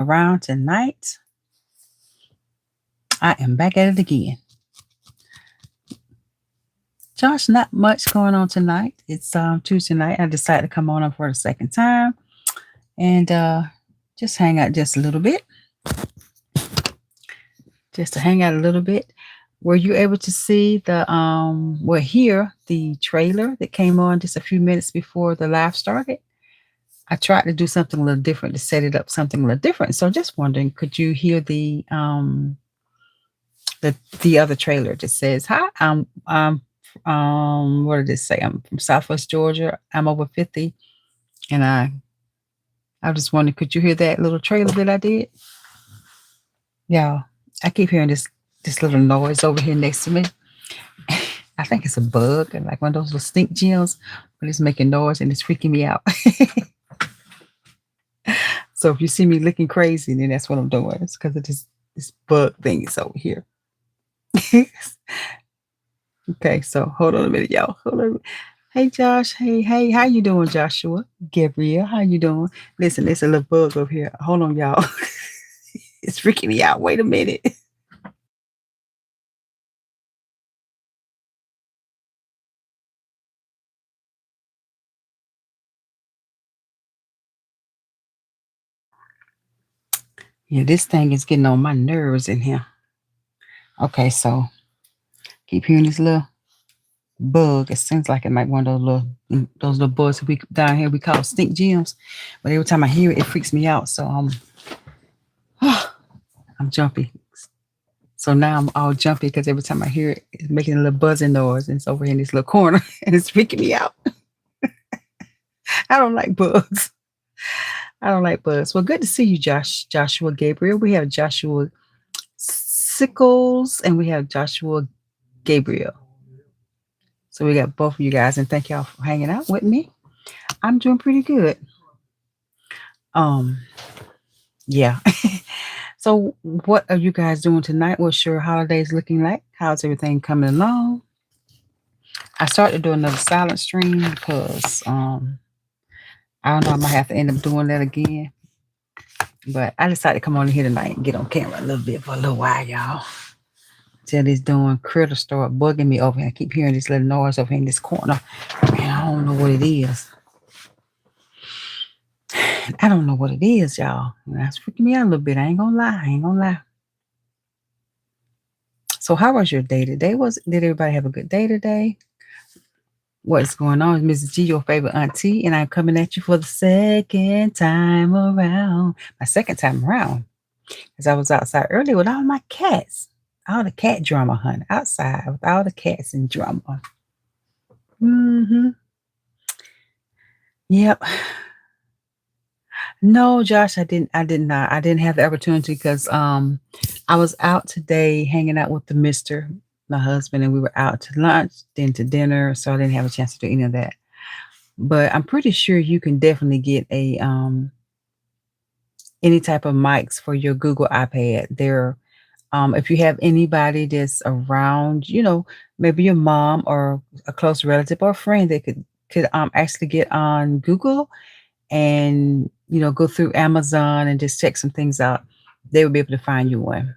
around tonight. I am back at it again. Josh, not much going on tonight. It's Tuesday night. I decided to come on up for the second time and just hang out just a little bit. Just to hang out a little bit. Were you able to see hear the trailer that came on just a few minutes before the live started? I tried to do something a little different to set it up something a little different. So just wondering, could you hear the other trailer that says, "Hi, what did it say? I'm from Southwest Georgia. I'm over 50." And I just wondering, could you hear that little trailer that I did? Yeah, I keep hearing this little noise over here next to me. I think it's a bug, and like one of those little stink gems, but it's making noise and it's freaking me out. So if you see me looking crazy, then that's what I'm doing. It's because of this bug thing is over here. Okay, so hold on a minute, y'all. Hold on. Hey, Josh. Hey, how you doing, Joshua? Gabriel, how you doing? Listen, there's a little bug over here. Hold on, y'all. It's freaking me out. Wait a minute. Yeah, this thing is getting on my nerves in here. Okay, so keep hearing this little bug. It seems like it might one of those little bugs that we down here we call stink gems. But every time I hear it, it freaks me out. So I'm jumpy. So now I'm all jumpy because every time I hear it, it's making a little buzzing noise, and it's over here in this little corner, and it's freaking me out. I don't like bugs. I don't like bugs. Well, good to see you, Joshua Gabriel. We have Joshua Sickles and we have Joshua Gabriel. So we got both of you guys, and thank y'all for hanging out with me. I'm doing pretty good. Um, yeah. So what are you guys doing tonight? What's your holidays looking like? How's everything coming along? I started doing another silent stream because I don't know, I might have to end up doing that again. But I decided to come on here tonight and get on camera a little bit for a little while, y'all. Till this doing critter start bugging me over here. I keep hearing this little noise over here in this corner. Man, I don't know what it is. I don't know what it is, y'all. That's freaking me out a little bit. I ain't gonna lie. So how was your day today? Did everybody have a good day today? What's going on? Mrs. G, your favorite auntie, and I'm coming at you for the second time around. My second time around. Because I was outside earlier with all my cats. All the cat drama, honey. Outside with all the cats and drama. Mm-hmm. Yep. No, Josh, I didn't. I did not. I didn't have the opportunity because I was out today hanging out with the Mister, my husband, and we were out to lunch, then to dinner, so I didn't have a chance to do any of that. But I'm pretty sure you can definitely get a any type of mics for your Google iPad. There, if you have anybody that's around, maybe your mom or a close relative or a friend that could actually get on Google and go through Amazon and just check some things out, they will be able to find you one.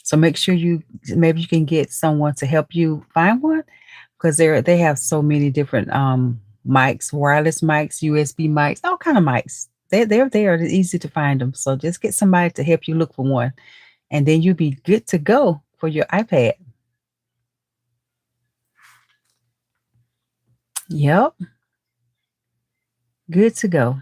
So make sure maybe you can get someone to help you find one, because they have so many different mics, wireless mics, USB mics, all kind of mics. They're there. It's easy to find them. So just get somebody to help you look for one, and then you'll be good to go for your iPad. Yep. Good to go.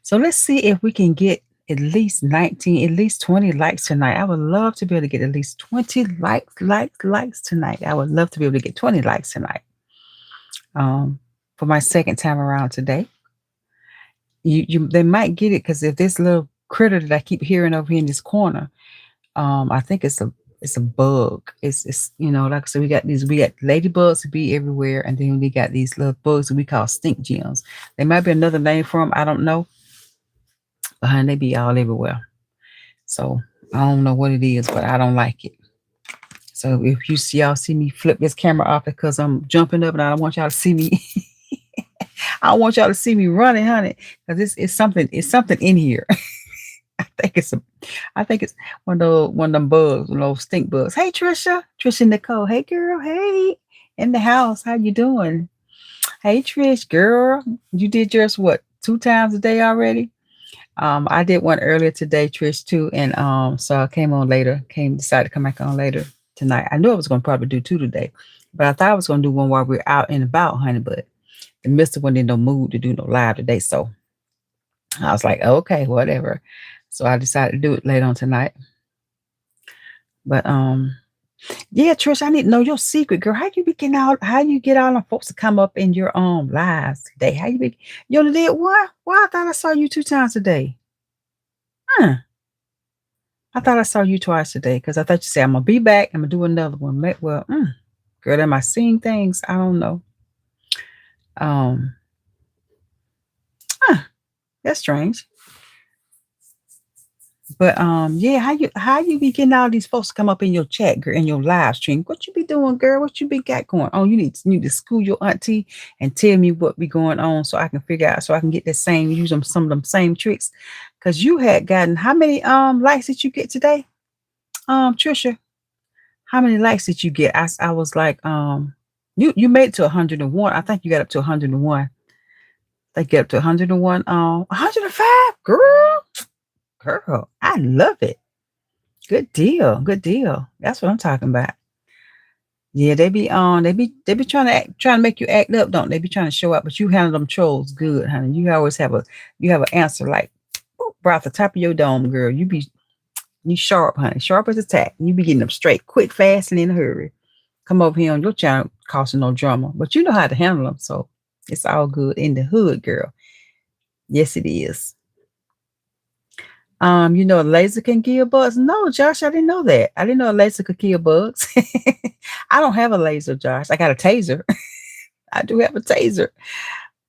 So let's see if we can get at least 20 likes tonight. I would love to be able to get at least 20 likes tonight. I would love to be able to get 20 likes tonight. For my second time around today. They might get it because if this little critter that I keep hearing over here in this corner, I think it's a bug. It's like I said, we got ladybugs to be everywhere, and then we got these little bugs that we call stink gems. There might be another name for them, I don't know. But honey, they be all everywhere. So I don't know what it is, but I don't like it. So if y'all see me flip this camera off because I'm jumping up and I don't want y'all to see me. I don't want y'all to see me running, honey, because it's something in here. I think it's a, I think it's one of them bugs, one of those stink bugs. Hey, Trisha Nicole. Hey, girl. Hey, in the house. How you doing? Hey, Trish, girl. You did yours what 2 times a day already? I did one earlier today, Trish, too, and so I came on later. Decided to come back on later tonight. I knew I was gonna probably do two today, but I thought I was gonna do one while we are out and about, honey. But the Mister wasn't in no mood to do no live today, so I was like, okay, whatever. So I decided to do it later on tonight. But yeah, Trish, I need to know your secret, girl. How you be getting out? How you get all the folks to come up in your lives today? How you be? You only did what? Why I thought I saw you 2 times a day. Huh? I thought I saw you twice today because I thought you said I'm gonna be back. I'm gonna do another one. Well, girl, am I seeing things? I don't know. Um, huh, that's strange. But yeah, how you be getting all these folks to come up in your chat, girl, in your live stream? What you be doing, girl? What you be got going on? You need to school your auntie and tell me what be going on so I can figure out so I can get the same use them some of them same tricks. Cause you had gotten how many likes did you get today? Trisha, how many likes did you get? I was like, you made it to 101. I think you got up to 101. They get up to 101, 105. Girl, I love it. Good deal. Good deal. That's what I'm talking about. Yeah, they be trying to make you act up, don't they? Be trying to show up, but you handle them trolls good, honey. You have an answer like right off the top of your dome, girl. You sharp, honey. Sharp as a tack. You be getting them straight, quick, fast, and in a hurry. Come over here on your channel causing no drama. But you know how to handle them, so it's all good in the hood, girl. Yes, it is. A laser can kill bugs. No, Josh, I didn't know that. I didn't know a laser could kill bugs. I don't have a laser, Josh. I got a taser. I do have a taser.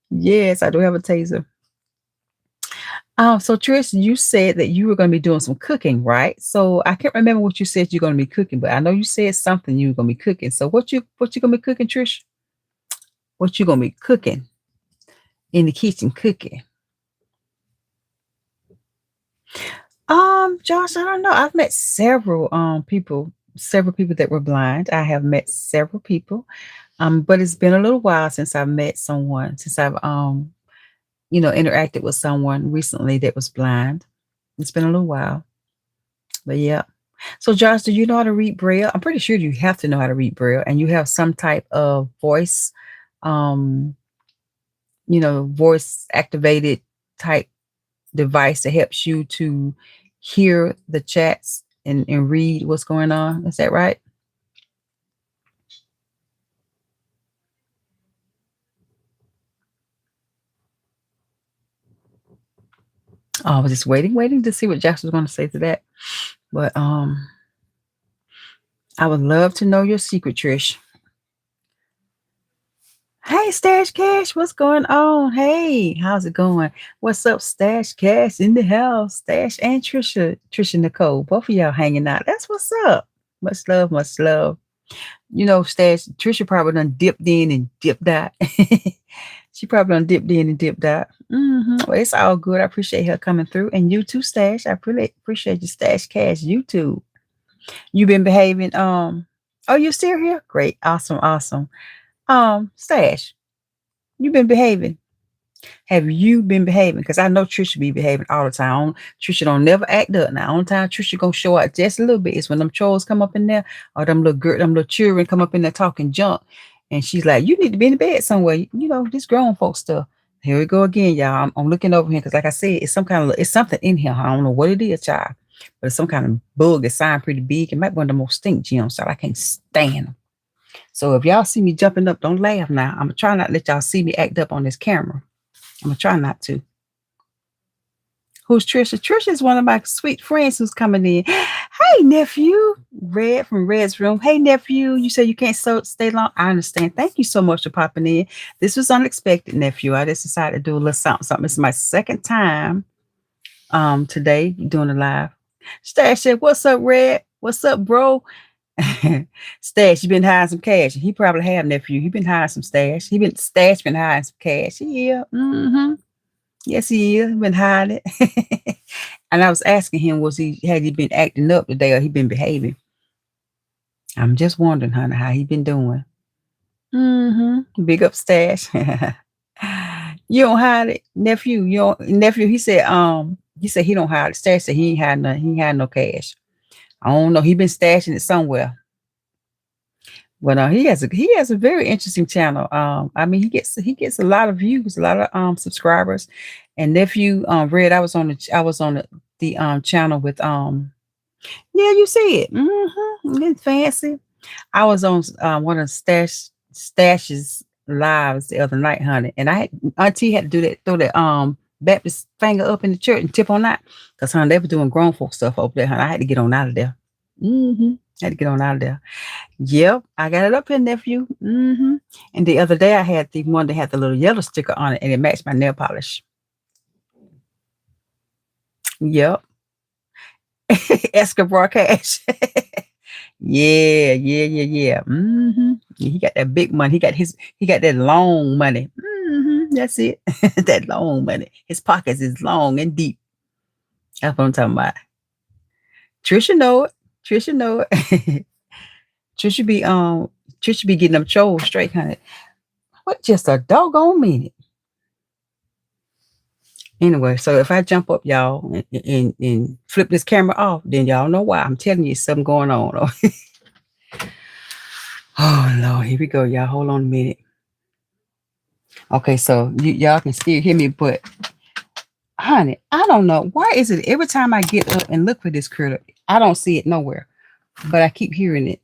Yes, I do have a taser. So Trish, you said that you were going to be doing some cooking, right? So I can't remember what you said you're going to be cooking, but I know you said something you were going to be cooking. So what you going to be cooking, Trish? What you going to be cooking in the kitchen cooking? Josh, I don't know. I've met several people that were blind. I have met several people. But it's been a little while since I've met someone, since I've interacted with someone recently that was blind. It's been a little while. But yeah. So Josh, do you know how to read Braille? I'm pretty sure you have to know how to read Braille, and you have some type of voice, um, voice activated type device that helps you to hear the chats and read what's going on. Is that right? Oh, I was just waiting to see what Josh was going to say to that. But I would love to know your secret, Trish. Hey, Stash Cash, what's going on? Hey, how's it going? What's up, Stash Cash in the house? Stash and Trisha Nicole, both of y'all hanging out. That's what's up. Much love, much love. Stash, Trisha probably done dipped in and dipped out. She probably done dipped in and dipped out. Well, it's all good. I appreciate her coming through. And you too, Stash. I really appreciate you, Stash Cash. You too. You been behaving. Oh, you still here? Great. Awesome. Stash, you been behaving. Have you been behaving? Because I know Trisha be behaving all the time. Trisha don't never act up. Now, only time Trisha gonna show out just a little bit is when them trolls come up in there, or them little children come up in there talking junk, and she's like, "You need to be in the bed somewhere." This grown folk stuff. Here we go again, y'all. I'm looking over here because, like I said, it's something in here. I don't know what it is, child, but it's some kind of bug. It signed pretty big. It might be one of the most stink gems, so I can't stand them. So if y'all see me jumping up, don't laugh now. I'm gonna try not to let y'all see me act up on this camera. I'm gonna try not to. Who's Trisha? Trisha is one of my sweet friends who's coming in. Hey, nephew. Red from Red's room. Hey, nephew. You said you can't stay long. I understand. Thank you so much for popping in. This was unexpected, nephew. I just decided to do a little something. This is my second time today doing a live. Stash said, "What's up, Red? What's up, bro?" Stash, you been hiding some cash. He probably have, nephew. He been hiding some stash. Stash been hiding some cash. Yeah. Mm-hmm. Yes, he is. Been hiding it. And I was asking him, had he been acting up today or he been behaving? I'm just wondering, honey, how he been doing. Mm-hmm. Big up stash. You don't hide it, nephew. You don't, nephew. He said he don't hide it. Stash said he ain't hiding no, he ain't had no cash. I don't know. He been stashing it somewhere. But he has a very interesting channel. I mean he gets a lot of views, a lot of subscribers. And nephew Red, I was on the channel with yeah, you see it. Mm-hmm. It's fancy. I was on one of Stash's lives the other night, honey. And Auntie had to do that, throw that Baptist finger up in the church and tip on that. Because honey, they were doing grown folk stuff over there, honey. I had to get on out of there. Mm-hmm. Had to get on out of there. Yep, I got it up here, nephew. Mm-hmm. And the other day I had the one that had the little yellow sticker on it and it matched my nail polish. Yep. Escobar cash. Yeah, yeah, yeah, yeah. Mm-hmm. Yeah, he got that big money. He got that long money. Mm-hmm. That's it. That long money. His pockets is long and deep. That's what I'm talking about. Trisha know it. Trisha know it. Trisha be getting them trolls straight, honey. What just a doggone minute. Anyway, so if I jump up, y'all, and flip this camera off, then y'all know why. I'm telling you, something going on. Oh Lord, here we go, y'all. Hold on a minute. Okay, so y'all can still hear me, but honey, I don't know why is it every time I get up and look for this critter, I don't see it nowhere, but I keep hearing it,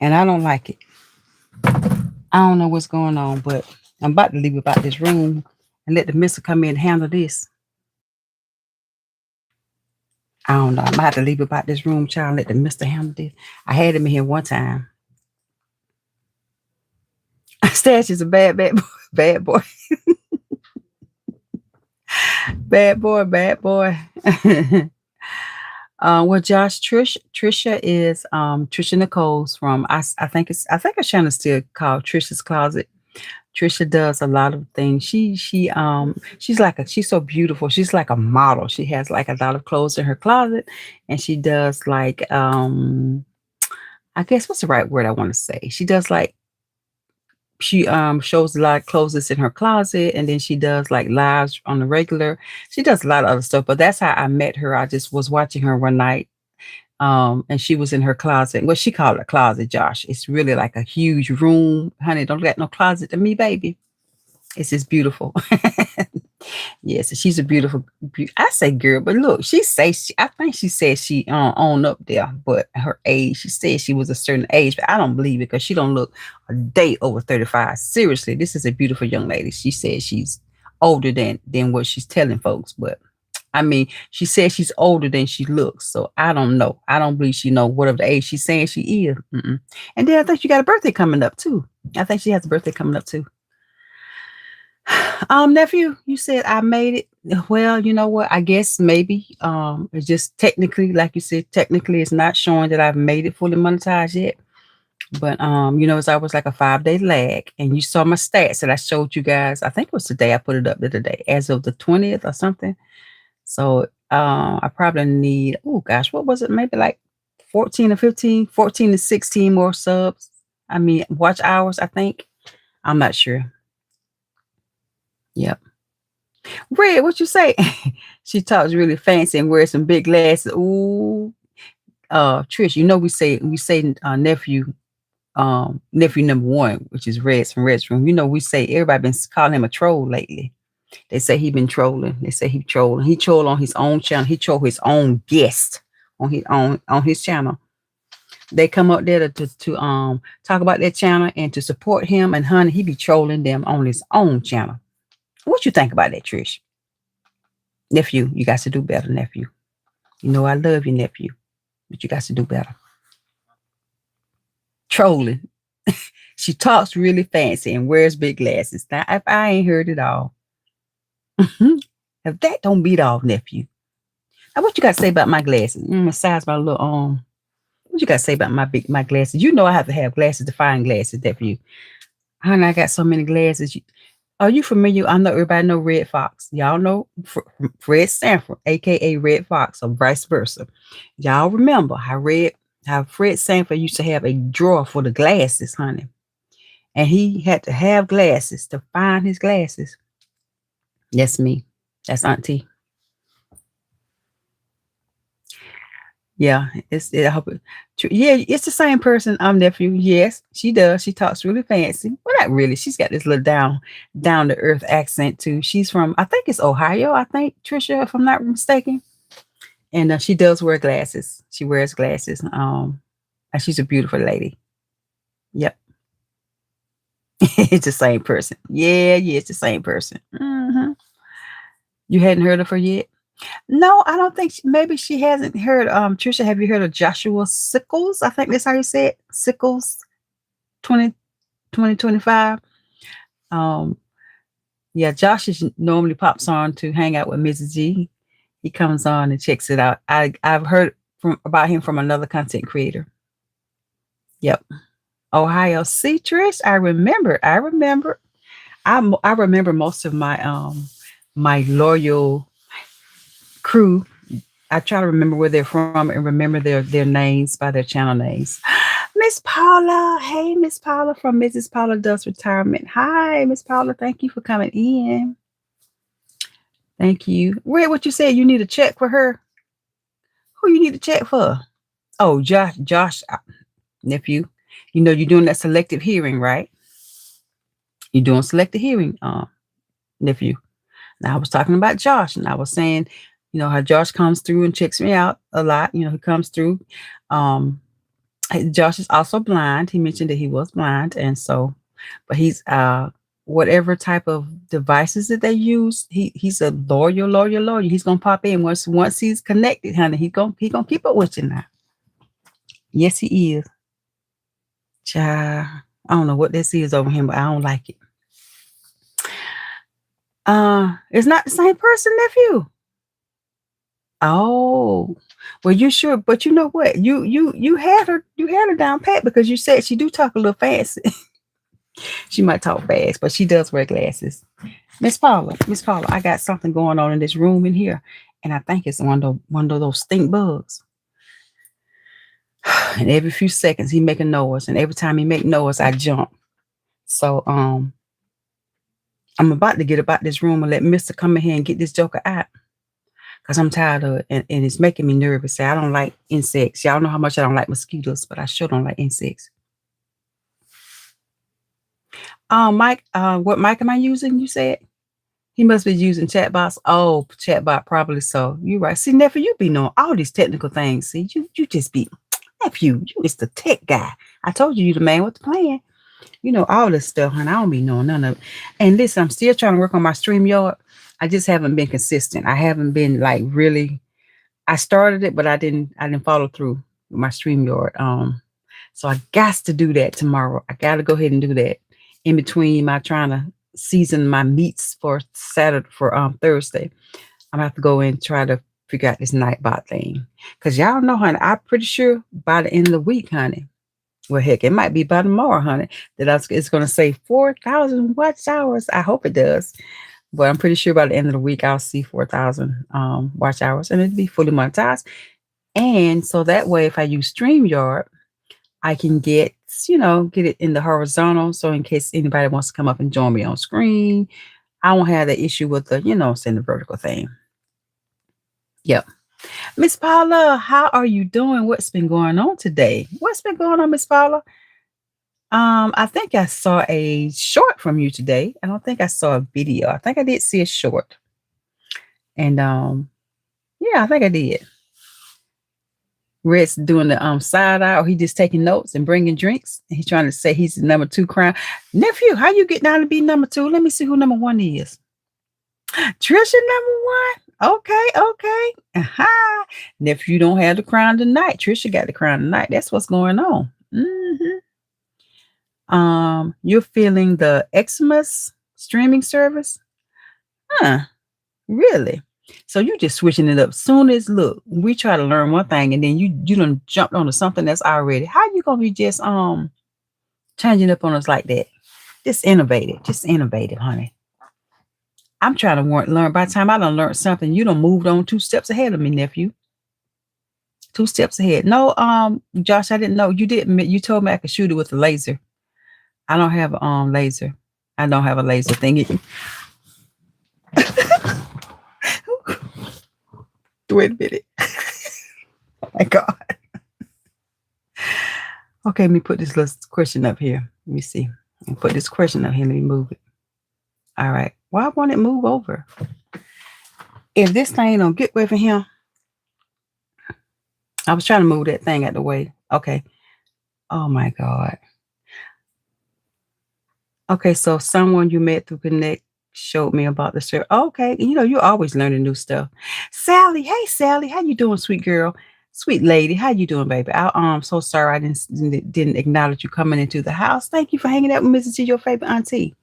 and I don't like it. I don't know what's going on, but I'm about to leave about this room and let the mister come in and handle this. I don't know. I'm about to leave about this room, child, and let the mister handle this. I had him in here one time. Stash is a bad boy, bad boy, bad boy, bad boy. Well, Josh, Trisha is Trisha Nicole's from I think her channel is still called Trisha's Closet. Trisha does a lot of things. She's so beautiful. She's like a model. She has like a lot of clothes in her closet, and she does like I guess what's the right word I want to say? She does like she shows a lot of clothes that's in her closet, and then she does like lives on the regular. She does a lot of other stuff, but that's how I met her. I just was watching her one night, and she was in her closet. Well, she called it a closet, Josh. It's really like a huge room, honey. Don't got no closet to me, baby. It's just beautiful. Yes, she's a beautiful. I say girl, but look, I think she said she on up there, but her age, she said she was a certain age, but I don't believe it because she don't look a day over 35. Seriously, this is a beautiful young lady. She said she's older than what she's telling folks, but I mean, she says she's older than she looks, so I don't know. I don't believe she know whatever the age she's saying she is. Mm-mm. And then I think she got a birthday coming up too. I think she has a birthday coming up too. Nephew, you said I made it. Well, you know what? I guess maybe it's just technically, like you said, technically it's not showing that I've made it fully monetized yet. But it's always like a 5-day lag. And you saw my stats that I showed you guys. I think it was today I put it up the other day, as of the 20th or something. So I probably need, oh gosh, what was it? Maybe like 14 or 15, 14 to 16 more subs. I mean, watch hours, I think. I'm not sure. Yep. Red, what you say? She talks really fancy and wears some big glasses. Ooh. Trish, we say nephew number one, which is Red's from Red's room. We say everybody been calling him a troll lately. They say he been trolling. They say he trolling. He troll on his own channel. He troll his own guest on his channel. They come up there to talk about their channel and to support him. And honey, he be trolling them on his own channel. What you think about that, Trish? Nephew, you got to do better, nephew. I love you, nephew, but you got to do better. Trolling. She talks really fancy and wears big glasses. Now, if I ain't heard it all. If that don't beat off, nephew. Now, what you got to say about my glasses? Besides my little What you got to say about my glasses? You know I have to have glasses to find glasses. That for you, honey. I got so many glasses. Are you familiar? I know everybody know Red Fox. Y'all know Fred Sanford, aka Red Fox, or vice versa. Y'all remember how Fred Sanford used to have a drawer for the glasses, honey, and he had to have glasses to find his glasses. That's me. That's Auntie. Yeah, I hope yeah, it's the same person. I'm nephew. Yes, she does. She talks really fancy. Well, not really. She's got this little down to earth accent too. She's from, I think it's Ohio. I think Trisha, if I'm not mistaken. And she does wear glasses. She wears glasses. And she's a beautiful lady. Yep, it's the same person. Yeah, yeah, it's the same person. You hadn't heard of her yet? No, I don't think maybe she hasn't heard. Trisha, have you heard of Joshua Sickles? I think that's how you say it. Sickles 2025. Um, yeah, Josh is normally pops on to hang out with Mrs. G. He comes on and checks it out. I've heard about him from another content creator. Yep. Ohio. See, Trish, I remember. I remember most of my loyal crew. I try to remember where they're from and remember their names by their channel names. Miss Paula. Hey, Miss Paula from Mrs. Paula Does Retirement. Hi, Miss Paula. Thank you for coming in. Thank you. Wait, what you said? You need a check for her? Who you need a check for? Oh, Josh, nephew. You know you're doing that selective hearing, right? You're doing selective hearing, nephew. Now I was talking about Josh, and I was saying, how Josh comes through and checks me out a lot. He comes through. Josh is also blind. He mentioned that he was blind, and so, but he's whatever type of devices that they use, he's a lawyer. He's gonna pop in once he's connected, honey. He gonna keep up with you now. Yes, he is. Child, I don't know what this is over him, but I don't like it. It's not the same person, nephew. Oh, well, you sure? But you know what? You had her down pat because you said she do talk a little fancy. She might talk fast, but she does wear glasses. Miss Paula, I got something going on in this room in here, and I think it's one of those stink bugs. And every few seconds he make a noise, and every time he make noise, I jump. So I'm about to get about this room and let Mister come in here and get this joker out. Because I'm tired of it, and it's making me nervous. I don't like insects. Y'all know how much I don't like mosquitoes, but I sure don't like insects. Mike, what mic am I using? You said he must be using chatbots. Oh, chatbot, probably so. You're right. See, nephew, you be knowing all these technical things. See, you just be nephew. You is the tech guy. I told you the man with the plan. You know all this stuff, and I don't be knowing none of it. And listen, I'm still trying to work on my StreamYard. I just haven't been consistent. I haven't been like really. I started it, but I didn't follow through with my StreamYard. So I got to do that tomorrow. I got to go ahead and do that in between my trying to season my meats for Thursday. I'm gonna have to go and try to figure out this Nightbot thing, because y'all know, honey, I'm pretty sure by the end of the week, honey. Well, heck, it might be by tomorrow, honey, that it's going to say 4,000 watch hours. I hope it does. But I'm pretty sure by the end of the week, I'll see 4,000 watch hours, and it'll be fully monetized. And so that way, if I use StreamYard, I can get it in the horizontal. So in case anybody wants to come up and join me on screen, I won't have the issue with the, saying the vertical thing. Yep. Miss Paula, how are you doing? What's been going on today? What's been going on, Miss Paula? I think I saw a short from you today. I don't think I saw a video. I think I did see a short. And yeah, I think I did. Red's doing the side eye, or he just taking notes and bringing drinks. And he's trying to say he's the number 2 crown. Nephew, how you get down to be number 2? Let me see who number 1 is. Trisha number 1. Okay. Aha. Nephew don't have the crown tonight. Trisha got the crown tonight. That's what's going on. You're feeling the Xmas streaming service? Huh? Really? So you just switching it up. Soon as look, we try to learn one thing and then you done jumped onto something that's already. How you gonna be just changing up on us like that? Just innovative. Just innovative, honey. I'm trying to learn. By the time I done learned something, you done moved on 2 steps ahead of me, nephew. 2 steps ahead. No, Josh, I didn't know. You didn't. You told me I could shoot it with a laser. I don't have a laser. I don't have a laser thingy. Wait a minute. Oh my God. Okay, let me put this little question up here. Let me see. Put this question up here. Let me move it. All right. Why won't it move over? If this thing don't get away from him, I was trying to move that thing out the way. Okay. Oh my God. Okay, so someone you met through Connect showed me about the show. Okay, you're always learning new stuff. Sally, hey Sally, how you doing, sweet girl, sweet lady? How you doing, baby? I'm so sorry I didn't acknowledge you coming into the house. Thank you for hanging out with Mrs. T, your favorite auntie,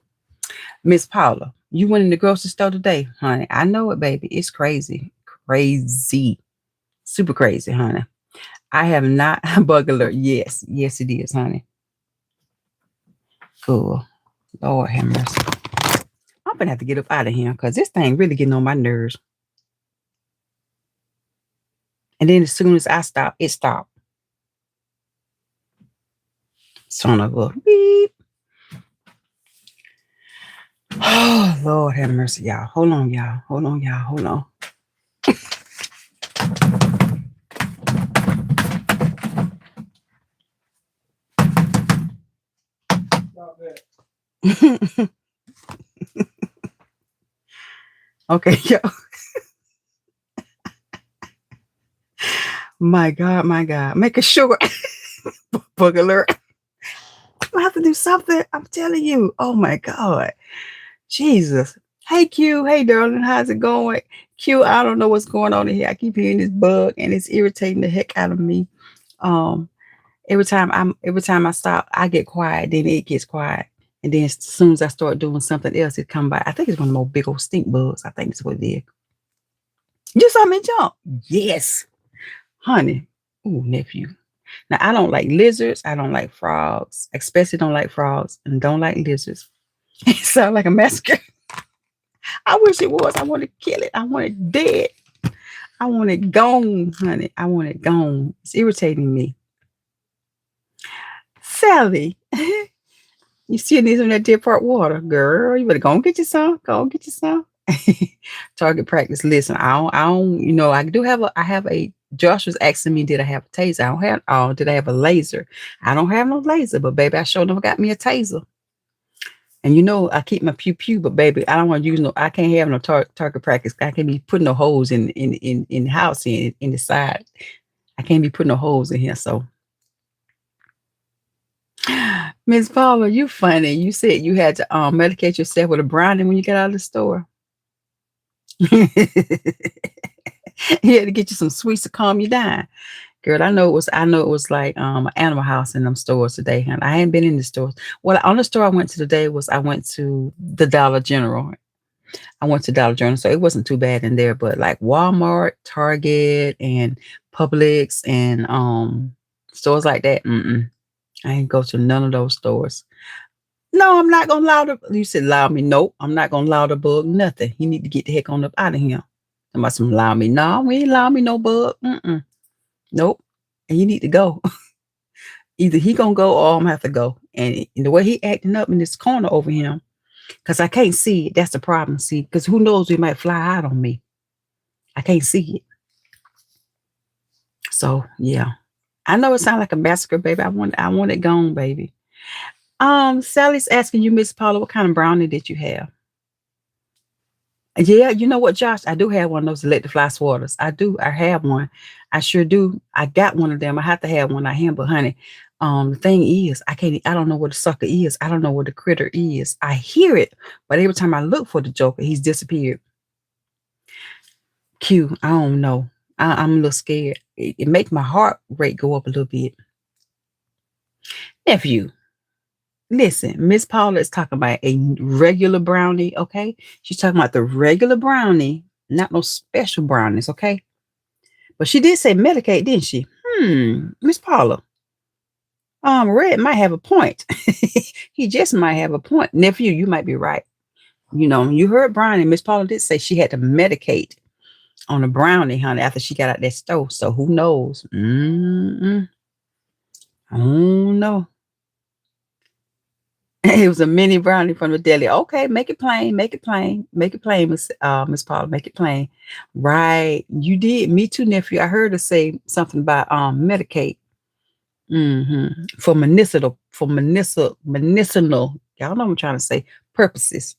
Miss Paula. You went in the grocery store today, honey. I know it, baby. It's crazy, crazy, super crazy, honey. I have not bug alert. Yes, yes, it is, honey. Cool. Lord have mercy. I'm gonna have to get up out of here because this thing really getting on my nerves. And then as soon as I stop, it stopped. Son of a beep. Oh, Lord have mercy, y'all. Hold on, y'all. Hold on, y'all. Hold on. Okay, yo. My God, my God. Making sure. Bug alert. I have to do something. I'm telling you. Oh my God. Jesus. Hey Q. Hey darling. How's it going? Q, I don't know what's going on in here. I keep hearing this bug and it's irritating the heck out of me. Every time I stop, I get quiet, then it gets quiet. And then as soon as I start doing something else, it come by. I think it's one of those big old stink bugs. I think it's what it is. You saw me jump. Yes. Honey. Ooh, nephew. Now, I don't like lizards. I don't like frogs. Especially don't like frogs and don't like lizards. It sounds like a massacre. I wish it was. I want to kill it. I want it dead. I want it gone, honey. I want it gone. It's irritating me. Sally, you still need some of that Deer Park water, girl. You better go and get you some. Go and get you some. Target practice. Listen, I don't, I have a, Josh was asking me, did I have a taser? I don't have, did I have a laser? I don't have no laser, but baby, I sure never got me a taser. And I keep my pew pew, but baby, I don't want to use I can't have no target practice. I can't be putting no holes in the house in the side. I can't be putting no holes in here. So Miss Paula, you funny. You said you had to medicate yourself with a brownie when you got out of the store. You had to get you some sweets to calm you down. Girl, I know it was like an Animal House in them stores today, and I hadn't been in the stores. Well, on the store I went to today I went to the Dollar General. I went to Dollar General, so it wasn't too bad in there, but like Walmart, Target, and Publix, and stores like that. I ain't go to none of those stores. No, I'm not gonna allow you said allow me. Nope, I'm not gonna allow the bug nothing. You need to get the heck on up out of here. Somebody allow me. No, we ain't allow me no bug. Nope. And you need to go. Either he gonna go or I'm gonna have to go. And the way he acting up in this corner over him, because I can't see it. That's the problem. See, because who knows, it might fly out on me. I can't see it. So yeah. I know it sounds like a massacre, baby. I want it gone, baby. Sally's asking you, Miss Paula, what kind of brownie did you have? Yeah, you know what, Josh? I do have one of those electric fly swatters. I do. I have one. I sure do. I got one of them. I have to have one. I have, but honey, the thing is, I don't know what the sucker is. I don't know what the critter is. I hear it, but every time I look for the joker, he's disappeared. Q, I don't know. I'm a little scared. It makes my heart rate go up a little bit. Nephew, listen, Miss Paula is talking about a regular brownie, okay? She's talking about the regular brownie, Not no special brownies, okay? But she did say medicate, didn't she? Miss Paula. Red might have a point. He just might have a point. Nephew, you might be right. You know, you heard Brian and Miss Paula did say she had to medicate on a brownie, honey, after she got out that stove. So who knows? I don't know. It was a mini brownie from the deli. Okay, make it plain, make it plain, make it plain, Miss Paula, make it plain. Right. You did. Me too, nephew. I heard her say something about medicate. For medicinal, y'all know what I'm trying to say, purposes.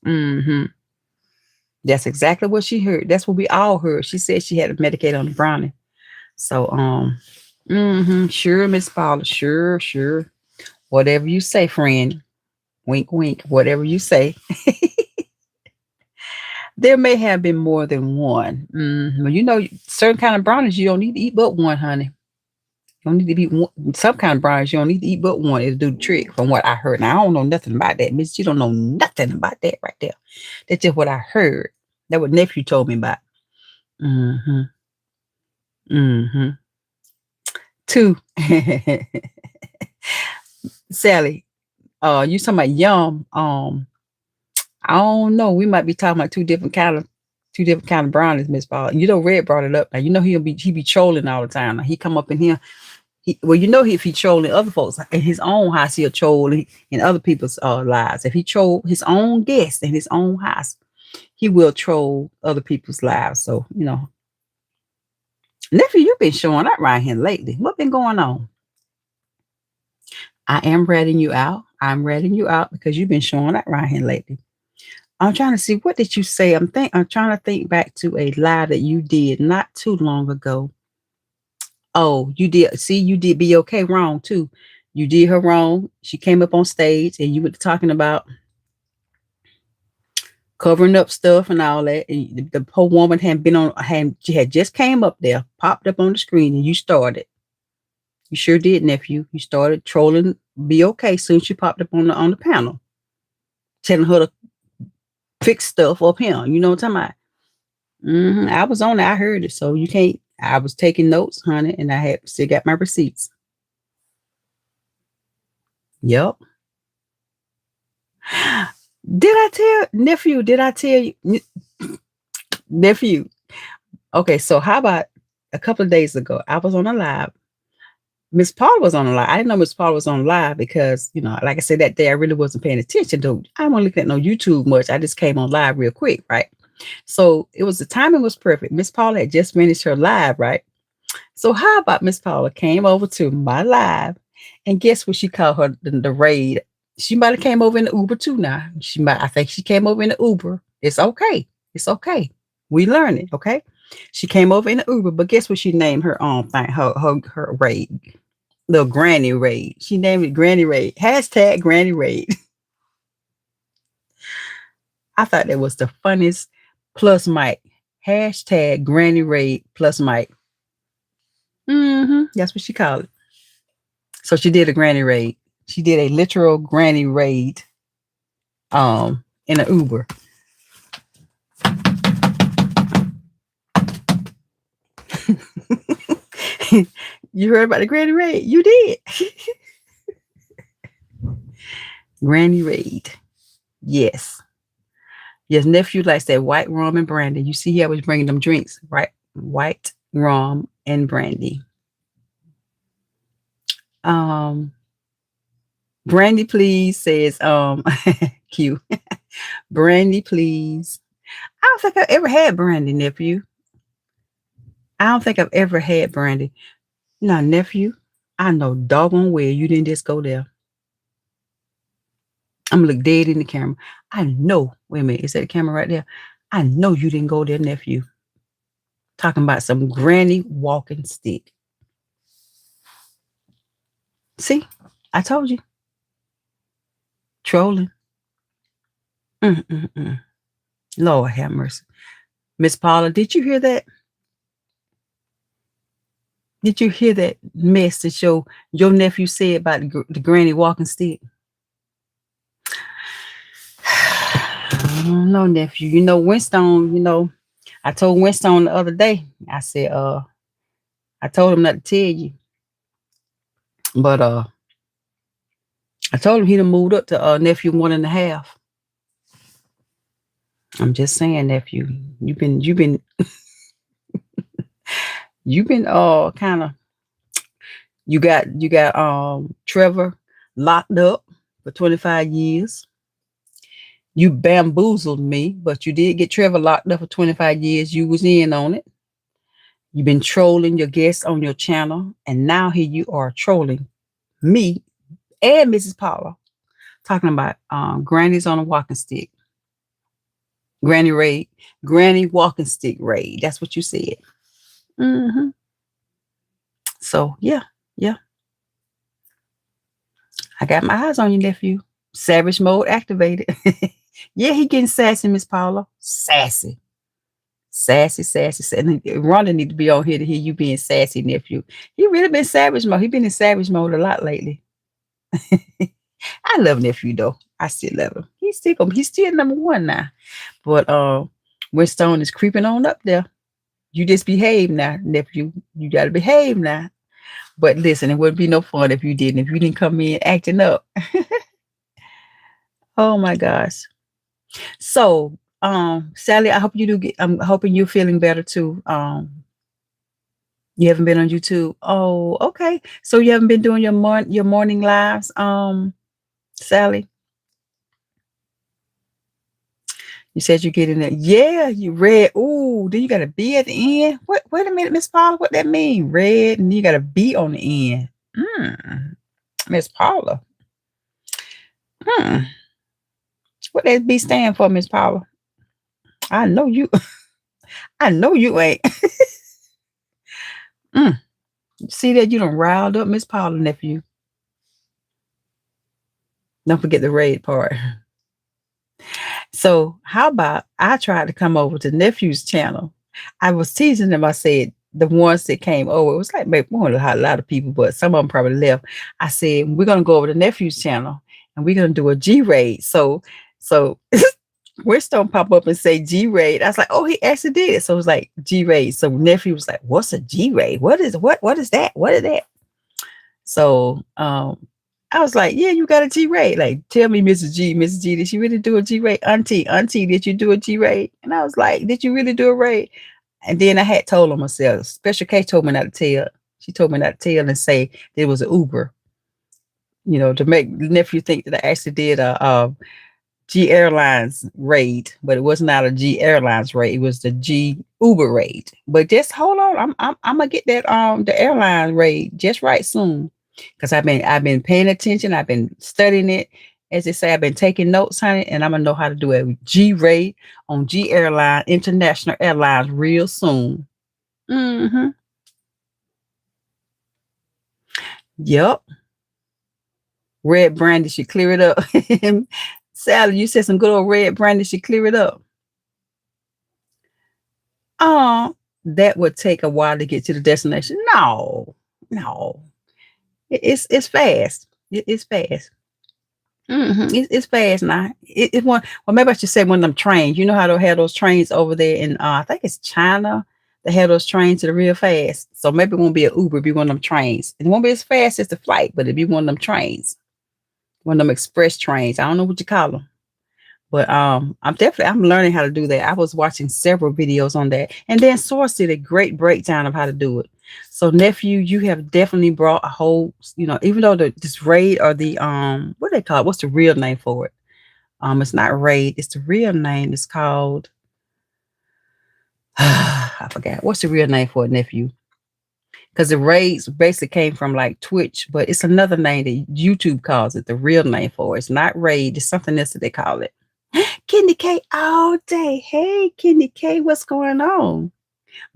That's exactly what she heard. That's what we all heard. She said she had to medicate on the brownie. So sure, Miss Paula, sure. Whatever you say, friend. Wink, wink, whatever you say. There may have been more than one. But you know, certain kind of brownies you don't need to eat but one, honey. You don't need to eat one. Some kind of brownies you don't need to eat but one. It'll do the trick from what I heard. Now I don't know nothing about that. Miss, you don't know nothing about that right there. That's just what I heard. That what nephew told me about. Mm-hmm. Mm-hmm. Two. Sally, you talking about yum. I don't know. We might be talking about two different kind of brownies, Miss Paul. You know, Red brought it up. Now you know he be trolling all the time. Now, he come up in here. You know, if he trolling other folks in his own house, he'll troll in other people's lives. If he troll his own guests in his own house, he will troll other people's lives. So you know, nephew, you've been showing up right here lately. What been going on? I am ratting you out. I'm ratting you out because you've been showing up right here lately. I'm trying to see, what did you say? I'm trying to think back to a live that you did not too long ago. Oh, you did. See, you did be okay wrong too. You did her wrong. She came up on stage and you were talking about covering up stuff and all that. And the poor woman she had just came up there, popped up on the screen, and you started. You sure did, nephew. You started trolling be okay soon as she popped up on the panel, telling her to fix stuff up here. You know what I'm talking about? I was on it. I heard it. So you can't. I was taking notes, honey, and I had still got my receipts. Yep. Did I tell nephew? Did I tell you, nephew? Okay, so how about a couple of days ago? I was on a live. Miss Paul was on a live. I didn't know Miss Paul was on live because, you know, like I said, that day I really wasn't paying attention to. I wasn't looking at no YouTube much. I just came on live real quick, right? So the timing was perfect. Miss Paula had just finished her live, right? So how about Miss Paula came over to my live, and guess what she called her the raid? She might have came over in the Uber too now. I think she came over in the Uber. It's okay. It's okay. We learn it, okay? She came over in the Uber, but guess what she named her thing, her raid? Little Granny Raid. She named it Granny Raid. # Granny Raid. I thought that was the funniest. Plus Mike. # Granny Raid plus Mike. That's what she called it. So she did a granny raid. She did a literal granny raid in an Uber. You heard about the granny raid? You did. Granny raid. Yes. Yes, nephew likes that white rum and brandy. You see, he always bringing them drinks, right? White rum and brandy. Brandy, please, says Q. Brandy, please. I don't think I've ever had brandy, nephew. I don't think I've ever had brandy. Now, nephew, I know doggone well you didn't just go there. I'm gonna look dead in the camera. I know. Wait a minute, is that the camera right there? I know you didn't go there, nephew. Talking about some granny walking stick. See, I told you. Trolling. Lord have mercy. Miss Paula, did you hear that? Did you hear that mess that your nephew said about the granny walking stick? I don't know, nephew. You know, Winston, you know, I told Winston the other day, I said, I told him not to tell you, but I told him he done moved up to nephew 1.5. I'm just saying, nephew, you've been kind of you got Trevor locked up for 25 years. You bamboozled me, but you did get Trevor locked up for 25 years. You was in on it. You've been trolling your guests on your channel, and now here you are trolling me and Mrs. Paula, talking about grannies on a walking stick. Granny raid, granny walking stick raid. That's what you said. hmm So yeah, yeah. I got my eyes on you, nephew. Savage mode activated. Yeah, he getting sassy, Miss Paula. Sassy. Sassy, sassy, sassy. And Rhonda need to be on here to hear you being sassy, nephew. He really been savage mode. He been in savage mode a lot lately. I love nephew though. I still love him. He's still number one now. But Winston is creeping on up there. You just behave now, nephew. You gotta behave now. But listen, it wouldn't be no fun if you didn't. If you didn't come in acting up. Oh my gosh. So, Sally, I hope you do get. I'm hoping you're feeling better too. You haven't been on YouTube. Oh, okay. So you haven't been doing your morning lives, Sally. You said you're getting it. Yeah, you read. Ooh, then you got a B at the end. What? Wait a minute, Miss Paula. What that mean? Red, and you got a B on the end. Miss Paula. Hmm. What that B stand for, Miss Paula? I know you. I know you ain't. mm. See that you done riled up Miss Paula, nephew. Don't forget the red part. So how about I tried to come over to nephew's channel. I was teasing them. I said the ones that came over, it was like maybe a lot of people, but some of them probably left. I said we're gonna go over to nephew's channel and we're gonna do a G raid. So Winston pop up and say G raid. I was like, oh, he actually did it. So it was like G raid. So nephew was like, what's a G raid? What is that? What is that? So I was like, yeah, you got a G raid. Like, tell me, Mrs. G, did she really do a G raid? Auntie, did you do a G raid? And I was like, did you really do a raid? And then I had told on myself. Special K told me not to tell. She told me not to tell and say it was an Uber, to make nephew think that I actually did a G Airlines raid, but it was not a G Airlines raid. It was the G Uber raid. But just hold on, I'm gonna get that the airline raid just right soon, because I've been paying attention. I've been studying it. As they say, I've been taking notes on it, and I'm gonna know how to do a G raid on G Airline International Airlines real soon. Mm-hmm. Yep. Red brandy should clear it up. Sally, you said some good old red brandy should clear it up. Oh, that would take a while to get to the destination. No, no, it's fast. It's fast. It's fast now. It's one. Well, maybe I should say one of them trains. You know how they have those trains over there in I think it's China. They have those trains that are real fast. So maybe it won't be an Uber. It'll be one of them trains. It won't be as fast as the flight, but it'll be one of them trains. One of them express trains. I don't know what you call them. But I'm learning how to do that. I was watching several videos on that. And then Source did a great breakdown of how to do it. So nephew, you have definitely brought a whole, even though this raid or the what do they call it? What's the real name for it? It's not raid, it's the real name. It's called I forgot. What's the real name for it, nephew? Because the raids basically came from like Twitch, but it's another name that YouTube calls it. The real name for it. It's not raid, it's something else that they call it. Kenny K all day. Hey, Kenny K, what's going on?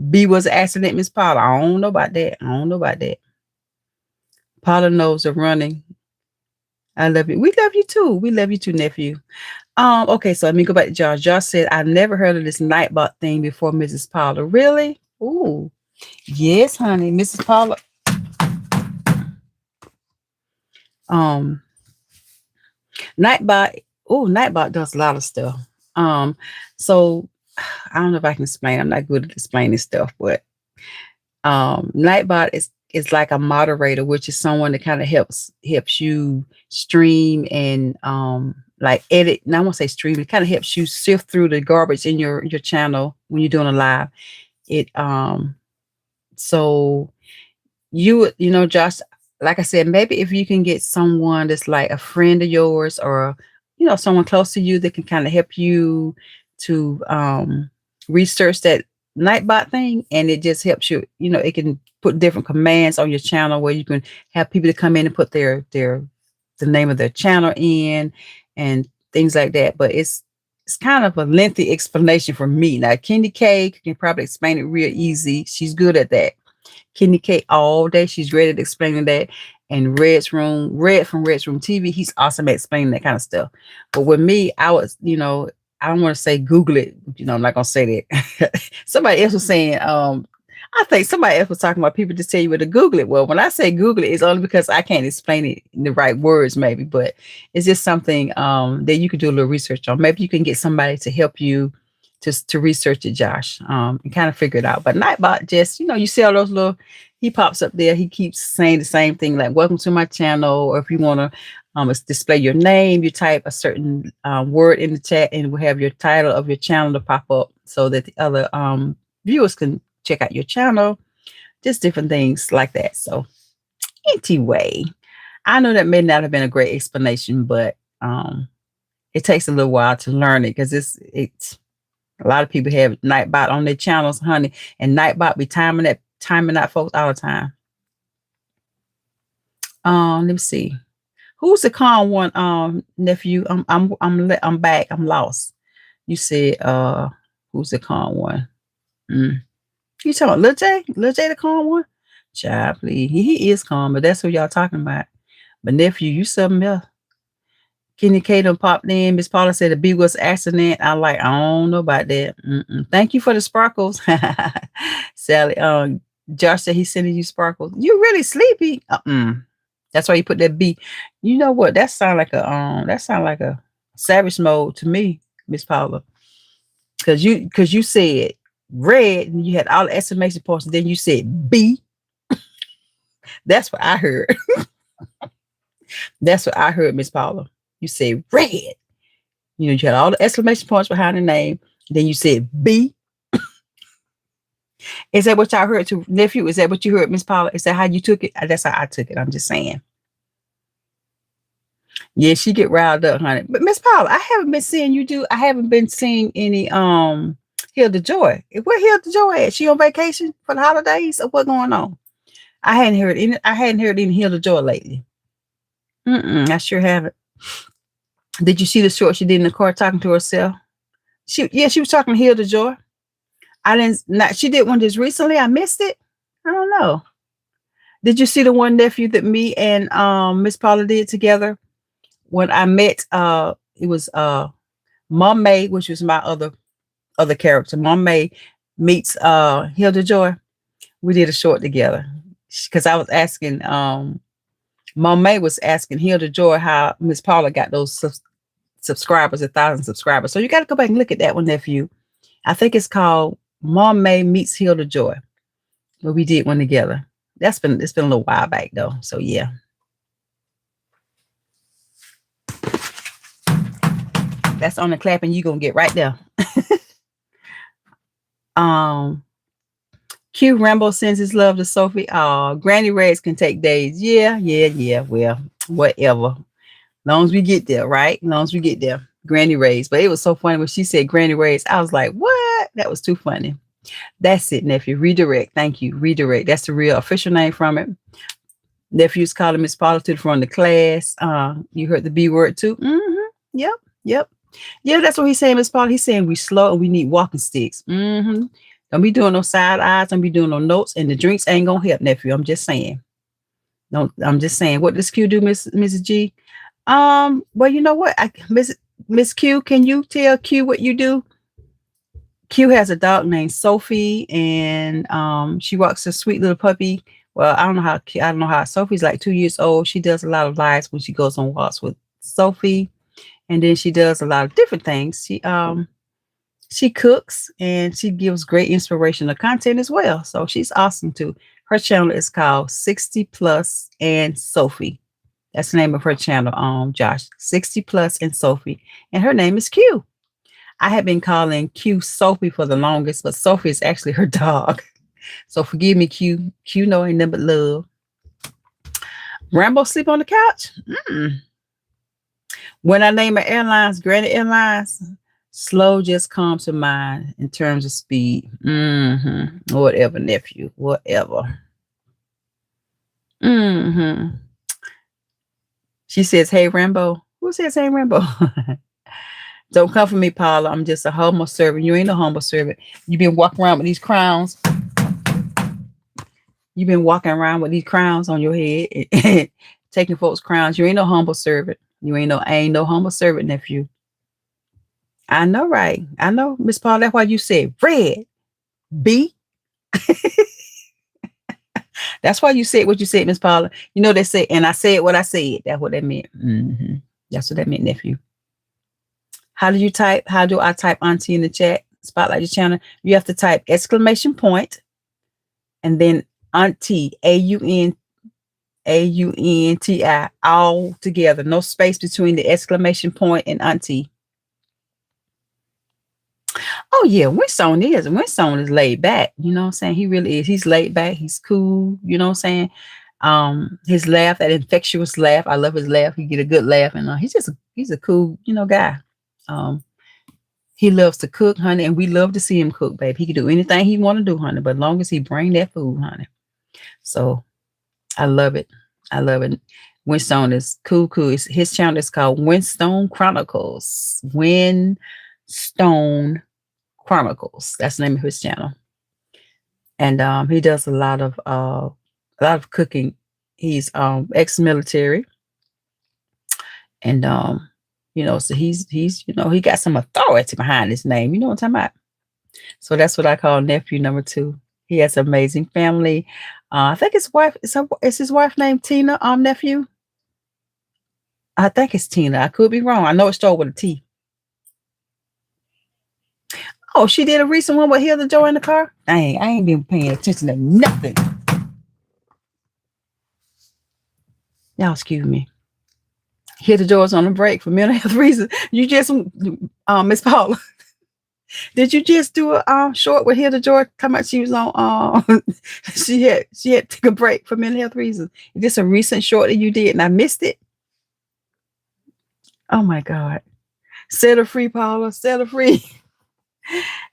B was an accident, Miss Paula. I don't know about that. Paula knows the running. I love you. We love you too. We love you too, nephew. Okay, so let me go back to Josh. Josh said, I never heard of this Nightbot thing before, Mrs. Paula. Really? Ooh. Yes, honey. Mrs. Paula. Nightbot. Oh, Nightbot does a lot of stuff. So I don't know if I can explain. I'm not good at explaining stuff, but Nightbot is like a moderator, which is someone that kind of helps you stream and like edit. And I won't say stream. It kind of helps you sift through the garbage in your channel when you're doing a live. It so you know, Josh, like I said, maybe if you can get someone that's like a friend of yours, or someone close to you that can kind of help you to research that Nightbot thing, and it just helps you. It can put different commands on your channel where you can have people to come in and put the name of their channel in and things like that. But it's kind of a lengthy explanation for me. Now, Kenny K can probably explain it real easy. She's good at that. Kenny K all day. She's great at explaining that. And Red from Red's Room TV, he's awesome at explaining that kind of stuff. But with me, I was, I don't want to say Google it. I'm not gonna say that. Somebody else was saying, I think somebody else was talking about people just tell you where to Google it. Well, when I say Google it, it's only because I can't explain it in the right words, maybe. But it's just something that you could do a little research on. Maybe you can get somebody to help you to research it, Josh, and kind of figure it out. But Nightbot, just you see all those little, he pops up there. He keeps saying the same thing, like "Welcome to my channel," or if you want to display your name, you type a certain word in the chat, and we'll have your title of your channel to pop up so that the other viewers can check out your channel. Just different things like that. So anyway, I know that may not have been a great explanation, but it takes a little while to learn it, because it's a lot of people have Nightbot on their channels, honey, and Nightbot be timing out folks all the time. Let me see. Who's the calm one, nephew? I'm back. I'm lost. You said who's the calm one? You talking about Lil J? Lil J the calm one? Child, please. He is calm, but that's who y'all talking about. But nephew, you something else. Kenny K done popped in. Miss Paula said the B was accident. I don't know about that. Thank you for the sparkles. Sally, Josh said he's sending you sparkles. You really sleepy? That's why you put that B. You know what? That sound like a savage mode to me, Miss Paula. Cause you said red and you had all the exclamation points, and then you said B. That's what I heard. That's what I heard, Miss Paula. You said red. You had all the exclamation points behind the name. Then you said B. Is that what y'all heard too, nephew? Is that what you heard, Miss Paula? Is that how you took it? That's how I took it. I'm just saying. Yeah, she get riled up, honey. But Miss Paula, I haven't been seeing you do. I haven't been seeing any Hilda Joy. Where Hilda Joy at? She on vacation for the holidays, or what going on? I hadn't heard any Hilda Joy lately. I sure haven't. Did you see the short she did in the car talking to herself? She was talking to Hilda Joy. She did one just recently. I missed it. I don't know. Did you see the one, nephew, that me and Miss Paula did together? When I met, it was Mom May, which was my other character. Mom May meets Hilda Joy. We did a short together because I was asking, Mom May was asking Hilda Joy how Miss Paula got those subscribers, 1,000 subscribers. So you got to go back and look at that one, nephew. I think it's called Mom May Meets Hilda Joy. But we did one together. It's been a little while back though. So yeah. That's on the clapping you're gonna get right there. Q Rambo sends his love to Sophie. Granny Reds can take days. Yeah. Well, whatever. Long as we get there, right? Long as we get there. Granny Reds. But it was so funny when she said Granny Reds. I was like, what? That was too funny. That's it, nephew. Redirect. Thank you. Redirect. That's the real official name from it. Nephew's calling Miss Paula to the front of the class. You heard the B word too. Yep. Yeah, that's what he's saying, Miss Paula. He's saying we slow and we need walking sticks. Don't be doing no side eyes. Don't be doing no notes. And the drinks ain't gonna help, nephew. I'm just saying. I'm just saying. What does Q do, Mrs. G? Well, you know what? Miss Q, can you tell Q what you do? Q has a dog named Sophie, and she walks a sweet little puppy. Well, I don't know how Sophie's like 2 years old. She does a lot of lives when she goes on walks with Sophie, and then she does a lot of different things. She cooks and she gives great inspirational content as well. So she's awesome too. Her channel is called 60 Plus and Sophie. That's the name of her channel, Josh. 60 Plus and Sophie. And her name is Q. I have been calling Q Sophie for the longest, but Sophie is actually her dog. So forgive me, Q. Q no ain't nothing but love. Rambo sleep on the couch? Mm-mm. When I name an airlines, Granite Airlines, slow just comes to mind in terms of speed. Whatever, nephew. Whatever. She says, hey, Rambo. Who says, hey, Rambo? Don't come for me, Paula. I'm just a humble servant. You ain't a humble servant. You've been walking around with these crowns. You've been walking around with these crowns on your head, taking folks' crowns. You ain't no humble servant. I ain't no humble servant, nephew. I know, right? I know, Miss Paula. That's why you said red. B. That's why you said what you said, Miss Paula. You know they say, and I said what I said. That's what that meant. That's what that meant, nephew. How do you type? How do I type auntie in the chat? Spotlight your channel. You have to type exclamation point and then auntie, AUNTI, all together. No space between the exclamation point and auntie. Oh yeah, Winston is laid back. You know what I'm saying? He really is. He's laid back. He's cool. You know what I'm saying? His laugh, that infectious laugh. I love his laugh. He get a good laugh, and he's a cool, guy. He loves to cook, honey, and we love to see him cook, baby. He can do anything he want to do, honey, but as long as he bring that food, honey. So I love it. I love it. Winstone is cool. His channel is called Winstone Chronicles. Winstone Chronicles. That's the name of his channel. And he does a lot of cooking. He's ex-military. And so he's he got some authority behind his name. You know what I'm talking about? So that's what I call nephew number 2. He has an amazing family. I think his wife is his wife named Tina, nephew. I think it's Tina. I could be wrong. I know it started with a T. Oh, she did a recent one with Hilda Joy in the car? I ain't been paying attention to nothing. Y'all excuse me. Hilda Joy's on a break for mental health reasons. You just, Miss Paula, did you just do a short with Hilda Joy? Come out, she was on. she had to take a break for mental health reasons. Is this a recent short that you did and I missed it? Oh my God! Set her free, Paula. Set her free.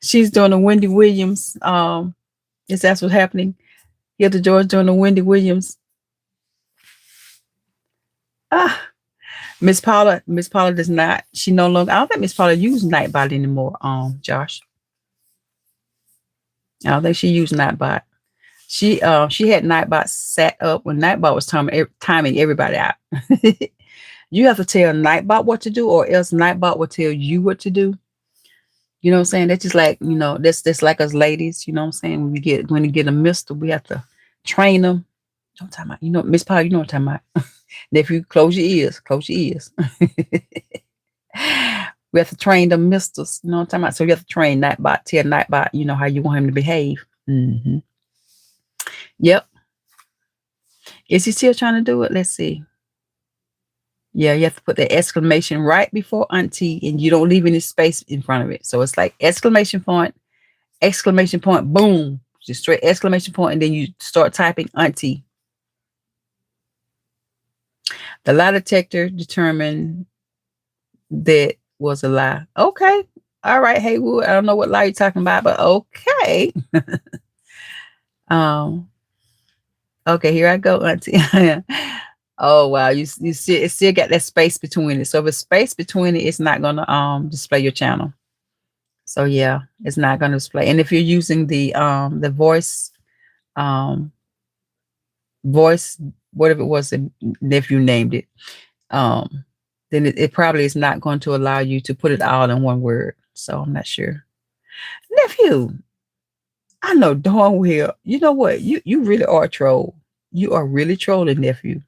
She's doing a Wendy Williams. Is that's what's happening? Hilda Joy's doing a Wendy Williams. Miss Paula does not. She no longer. I don't think Miss Paula uses Nightbot anymore. Josh. I don't think she used Nightbot. She had Nightbot set up when Nightbot was timing everybody out. You have to tell Nightbot what to do, or else Nightbot will tell you what to do. You know what I'm saying? That's just like, that's like us ladies. You know what I'm saying? When you get a mister, we have to train them. Don't talk about. Miss Paula, you know what I'm talking about. If you close your ears. We have to train the misters. You know what I'm talking about? So you have to train Nightbot, tell Nightbot, how you want him to behave. Yep. Is he still trying to do it? Let's see. Yeah, you have to put the exclamation right before auntie, and you don't leave any space in front of it. So it's like exclamation point, boom. Just straight exclamation point, and then you start typing auntie. The lie detector determined that was a lie. Okay. All right, Haywood. I don't know what lie you're talking about, but okay. Okay, here I go, auntie. Oh wow, you still got that space between it. So if it's space between it, it's not gonna display your channel. So yeah, it's not gonna display. And if you're using the voice, whatever it was, if you named it, then it probably is not going to allow you to put it all in one word. So I'm not sure. Nephew, I know darn well. You know what? You really are a troll. You are really trolling, nephew.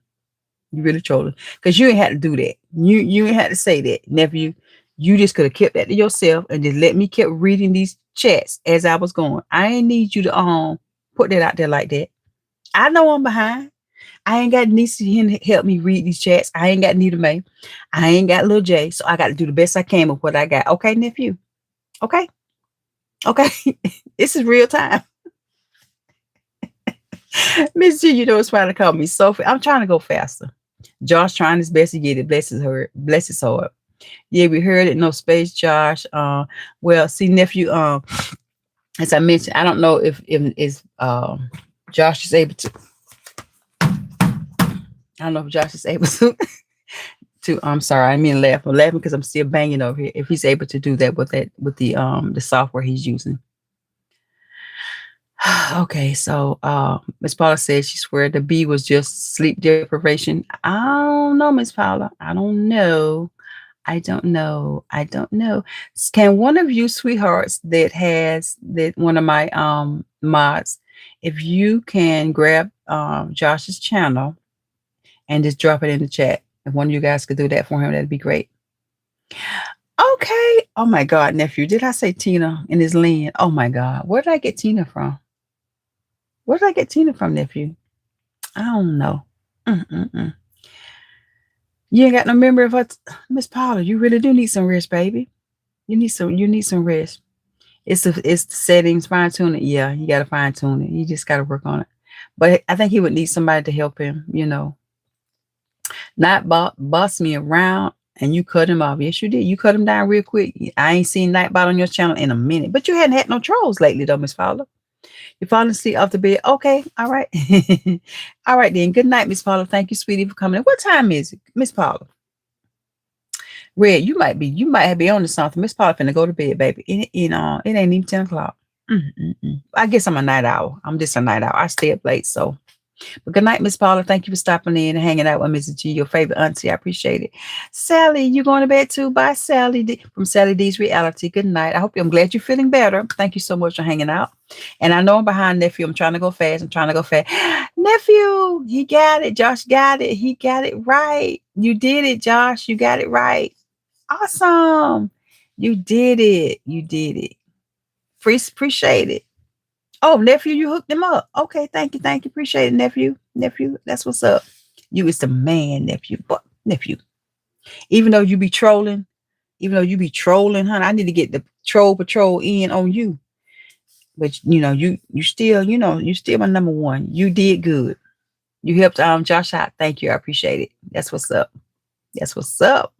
You really trolling because you ain't had to do that. You ain't had to say that, nephew. You just could have kept that to yourself and just let me keep reading these chats as I was going. I ain't need you to put that out there like that. I know I'm behind. I ain't got Nisa here to help me read these chats. I ain't got Nita May. I ain't got Lil J. So I got to do the best I can with what I got. Okay, nephew. Okay. Okay. This is real time. Miss G, you know it's trying to call me Sophie. I'm trying to go faster. Josh trying his best to get it. Bless his heart. Bless his heart. Yeah, we heard it. No space, Josh. Well, see, nephew. As I mentioned, I don't know if Josh is able to. I don't know if Josh is able to. I'm sorry, I mean laugh. I'm laughing because I'm still banging over here. If he's able to do that with the software he's using. Okay, so Miss Paula said she swear the B was just sleep deprivation. I don't know, Miss Paula. I don't know. I don't know. I don't know. Can one of you sweethearts that one of my mods, if you can grab Josh's channel and just drop it in the chat. If one of you guys could do that for him, that'd be great. Okay. Oh my God, nephew. Did I say Tina in his land? Oh my God. Where did I get Tina from? Where did I get Tina from, nephew? I don't know. Mm-mm-mm. You ain't got no memory of what, Miss Paula. You really do need some rest, baby. You need some rest. It's the settings, fine tune it. Yeah, you gotta fine tune it. You just gotta work on it. But I think he would need somebody to help him, Not boss me around and you cut him off. Yes, you did. You cut him down real quick. I ain't seen Nightbot on your channel in a minute. But you hadn't had no trolls lately though, Miss Paula. You're falling asleep off the bed. Okay, all right. All right then. Good night, Miss Paula. Thank you, sweetie, for coming in. What time is it, Miss Paula? Red, you might be on to something. Miss Paula finna go to bed, baby. It ain't even 10 o'clock. I guess I'm a night owl. I'm just a night owl. I stay up late, so. But good night, Miss Paula. Thank you for stopping in and hanging out with Mrs. G, your favorite auntie. I appreciate it. Sally, you going to bed too? Bye, Sally from Sally D's Reality. Good night. I'm glad you're feeling better. Thank you so much for hanging out. And I know I'm behind nephew. I'm trying to go fast. Nephew, he got it. Josh got it. He got it right. You did it, Josh. You got it right. Awesome. You did it. You did it. Appreciate it. Oh, nephew, you hooked him up. Okay, thank you. Appreciate it, nephew. Nephew, that's what's up. You is the man, nephew. But nephew, even though you be trolling, honey, I need to get the troll patrol in on you. But you still my number one. You did good. You helped Josh out. Thank you. I appreciate it. That's what's up. That's what's up.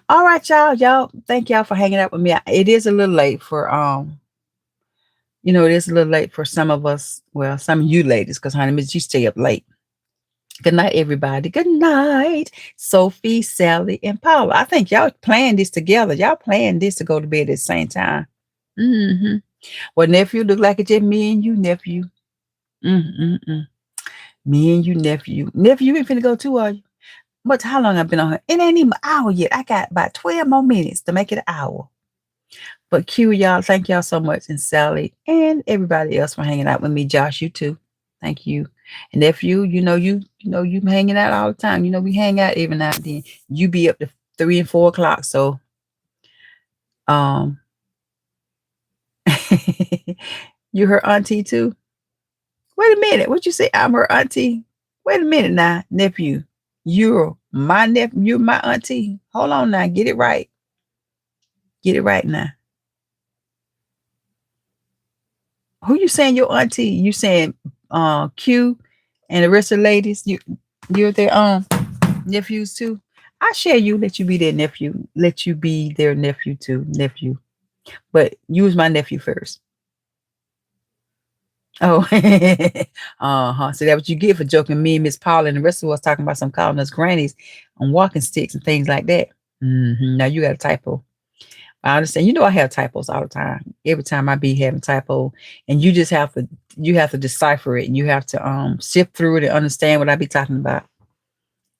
All right, y'all. Thank y'all for hanging out with me. It is a little late for it is a little late for some of us. Well, some of you ladies, because honey, Miss, you stay up late. Good night, everybody. Good night, Sophie, Sally, and Paula. I think y'all planned this together. Y'all planned this to go to bed at the same time. Mm-hmm. Well, nephew, look like it's just me and you, nephew. Mm-mm-mm. Me and you, nephew. Nephew, you ain't finna go too, are you? How long I've been on here? It ain't even an hour yet. I got about 12 more minutes to make it an hour. But Q, y'all, thank y'all so much. And Sally and everybody else for hanging out with me. Josh, you too. Thank you. And nephew, you hanging out all the time. We hang out every now and then. You be up to 3 and 4 o'clock. So you her auntie too? Wait a minute. What you say? I'm her auntie. Wait a minute now, nephew. You're my nephew. You're my auntie. Hold on now. Get it right. Get it right now. Who you saying your auntie? You saying Q and the rest of the ladies? You're their nephews too? I share you, let you be their nephew. Let you be their nephew too, nephew. But use my nephew first. Oh, So that's what you get for joking me and Miss Paula and the rest of us talking about some calling us grannies on walking sticks and things like that. Now you got a typo. I understand. I have typos all the time. Every time I be having typo, and you just have to decipher it, and you have to sift through it and understand what I be talking about,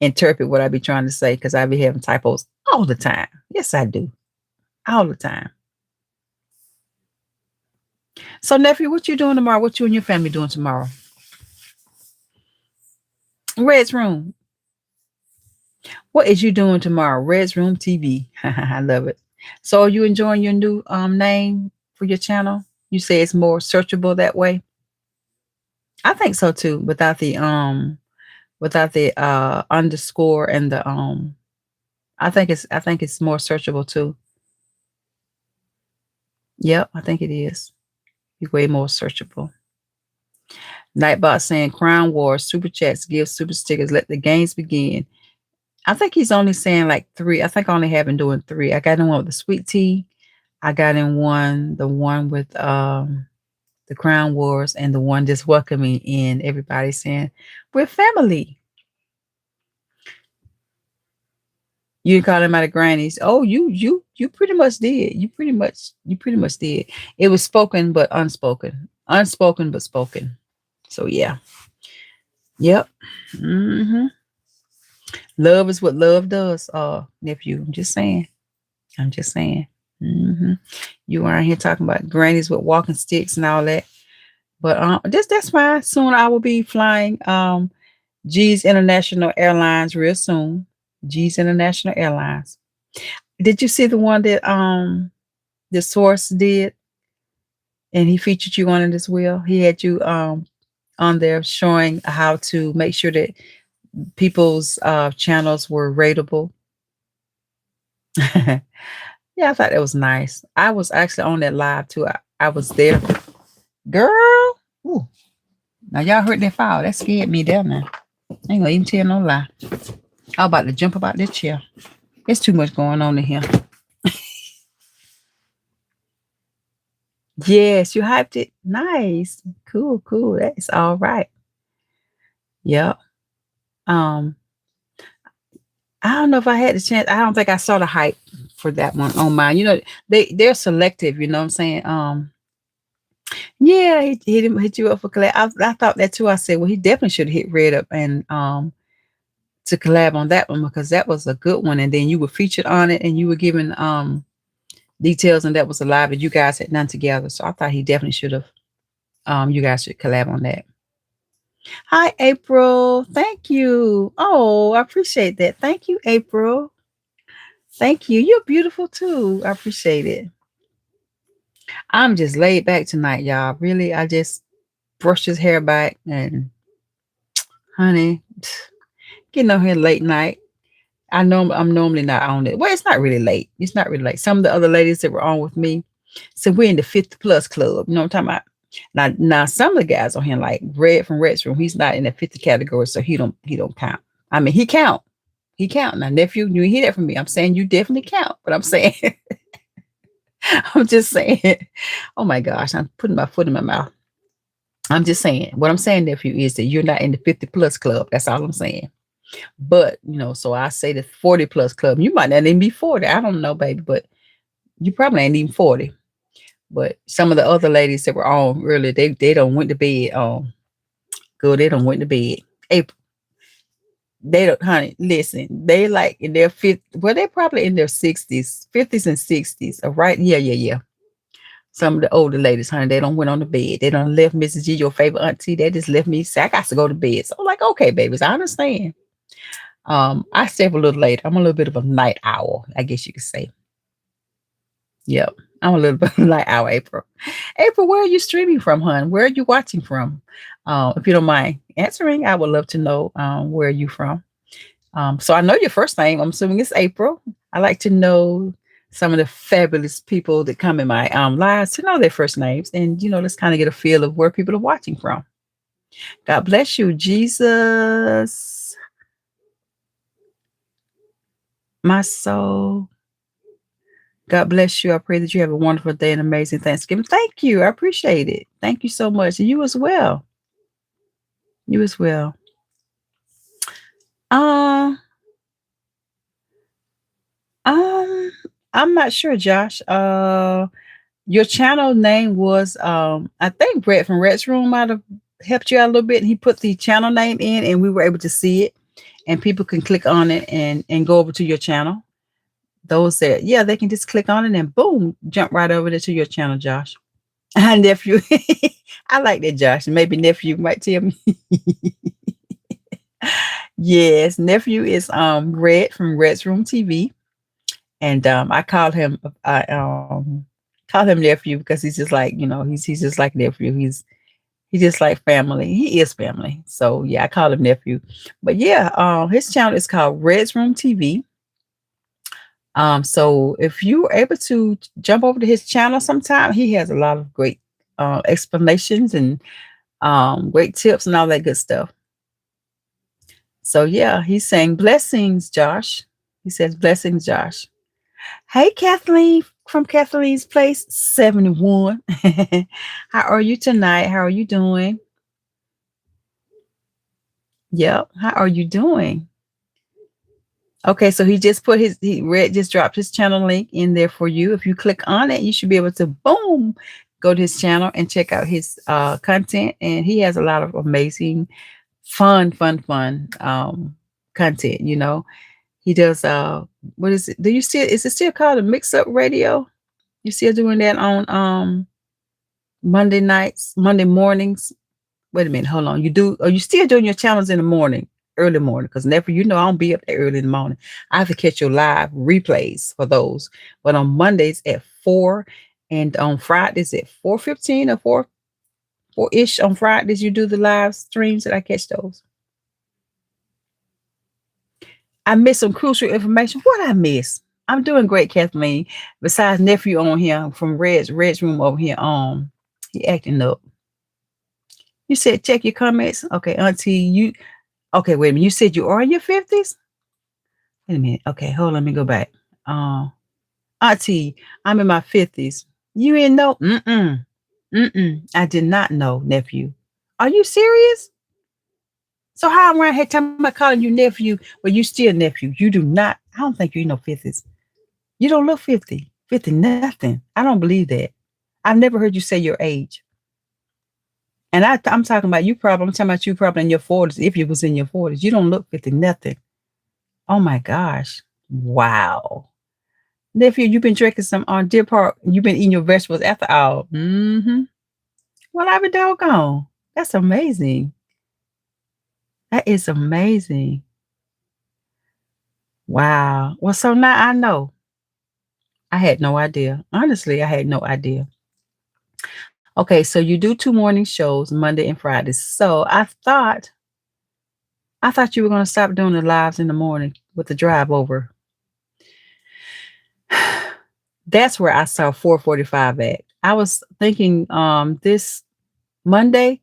interpret what I be trying to say, because I be having typos all the time. Yes, I do, all the time. So nephew, what you doing tomorrow? What you and your family doing tomorrow? Red's room. What is you doing tomorrow? Red's Room TV. I love it. So are you enjoying your new name for your channel? You say it's more searchable that way? I think so too, without the underscore and the I think it's more searchable too. Yep, I think it is. It's way more searchable. Nightbot saying Crown Wars, super chats, give super stickers, let the games begin. I think he's only saying like three. I think I only have him doing three. I got in one with the sweet tea. I got in the one with the Crown Wars, and the one just welcoming in everybody saying, we're family. You call them out of grannies. Oh, you pretty much did. You pretty much did. It was spoken but unspoken. Unspoken but spoken. So yeah. Yep. hmm Love is what love does, nephew. I'm just saying. I'm just saying. hmm You around here talking about grannies with walking sticks and all that. But that's fine. Soon I will be flying G's International Airlines real soon. G's International Airlines. Did you see the one that the source did? And he featured you on it as well. He had you on there showing how to make sure that people's channels were rateable. Yeah, I thought that was nice. I was actually on that live too. I was there. Girl. Ooh. Now y'all heard that file. That scared me there now. I ain't gonna even tell no lie. I'm about to jump about this chair. There's too much going on in here. Yes, you hyped it. Nice. Cool, cool. That's all right. Yep. Um, I don't know if I had the chance. I don't think I saw the hype for that one on mine. They're selective, you know what I'm saying? Yeah, he didn't hit you up for collab. I thought that too. I said, well, he definitely should have hit Red up and to collab on that one because that was a good one. And then you were featured on it and you were given details and that was a live that you guys had done together. So I thought he definitely should have you guys should collab on that. Hi, April. Thank you. Oh, I appreciate that. Thank you, April. Thank you. You're beautiful too. I appreciate it. I'm just laid back tonight, y'all. Really, I just brushed his hair back and honey, getting on here late night. I know I'm normally not on it. Well, it's not really late. It's not really late. Some of the other ladies that were on with me, so we're in the 50 plus club. You know what I'm talking about? Now some of the guys on here, like Red from Red's Room, he's not in the 50 category, so he don't count. I mean, he count. He count. Now, nephew, you hear that from me. I'm saying you definitely count, but I'm saying I'm just saying, oh my gosh, I'm putting my foot in my mouth. I'm just saying, what I'm saying, nephew, is that you're not in the 50 plus club. That's all I'm saying. But, so I say the 40 plus club. You might not even be 40. I don't know, baby, but you probably ain't even 40. But some of the other ladies that were on earlier, they don't went to bed. Girl, they don't went to bed. April, they don't, honey, listen, they like in their 50s, well, they're probably in their 60s, 50s and 60s. Right? Yeah. Some of the older ladies, honey, they don't went on the bed. They don't left Mrs. G, your favorite auntie. They just left me say, I got to go to bed. So I'm like, okay, babies, I understand. I stay up a little later. I'm a little bit of a night owl, I guess you could say. Yep. I'm a little bit of a night owl, April. April, where are you streaming from, hon? Where are you watching from? If you don't mind answering, I would love to know where are you from. So I know your first name. I'm assuming it's April. I like to know some of the fabulous people that come in my lives to know their first names. And, let's kind of get a feel of where people are watching from. God bless you, Jesus. My soul. God bless you. I pray that you have a wonderful day and amazing Thanksgiving. Thank you. I appreciate it. Thank you so much. And you as well. You as well. I'm not sure, Josh. Your channel name was I think Brett from Red's Room might have helped you out a little bit. And he put the channel name in and we were able to see it. And people can click on it and go over to your channel. Those that, yeah, they can just click on it and boom, jump right over there to your channel, Josh. And nephew, I like that, Josh. And maybe nephew might tell me. Yes, nephew is Red from Red's Room TV, and I call him nephew because he's just like he's just like nephew. He's just like family. He is family. So yeah, I call him nephew. But yeah, his channel is called Red's Room TV. So if you're able to jump over to his channel sometime, he has a lot of great explanations and great tips and all that good stuff. So yeah, he's saying blessings, Josh. He says blessings, Josh. Hey, Kathleen from Kathleen's Place 71. How are you tonight? How are you doing? Yep. How are you doing? Okay, so he just put Red just dropped his channel link in there for you. If you click on it, you should be able to boom, go to his channel and check out his content. And he has a lot of amazing, fun content, He does what is it? Is it still called a mix up radio? You still doing that on Monday nights, Monday mornings? Wait a minute, hold on. Are you still doing your channels in the morning, early morning? Because never, I don't be up there early in the morning. I have to catch your live replays for those. But on Mondays at 4 and on Fridays at 4:15 or 4-ish on Fridays, you do the live streams that I catch those. I missed some crucial information. What I miss? I'm doing great, Kathleen. Besides nephew on here from Red's room over here, he acting up. You said check your comments. Okay, Auntie, okay, wait a minute. You said you are in your 50s? Wait a minute. Okay, hold on, let me go back. Auntie, I'm in my 50s. You didn't know? I did not know, nephew. Are you serious? So how I'm around here talking about calling you nephew, but you still nephew. You do not. I don't think you know 50s. You don't look 50. 50 nothing. I don't believe that. I've never heard you say your age. And I'm talking about you probably, I'm talking about you probably in your 40s. If you was in your 40s, you don't look 50 nothing. Oh my gosh. Wow. Nephew, you've been drinking some on Deer Park. You've been eating your vegetables after all. Well, I've been doggone. That's amazing. That is amazing. Wow. Well, so now I know. I had no idea. Honestly, I had no idea. Okay, so you do 2 morning shows, Monday and Friday. So I thought you were going to stop doing the lives in the morning with the drive over. That's where I saw 445 at. I was thinking this Monday,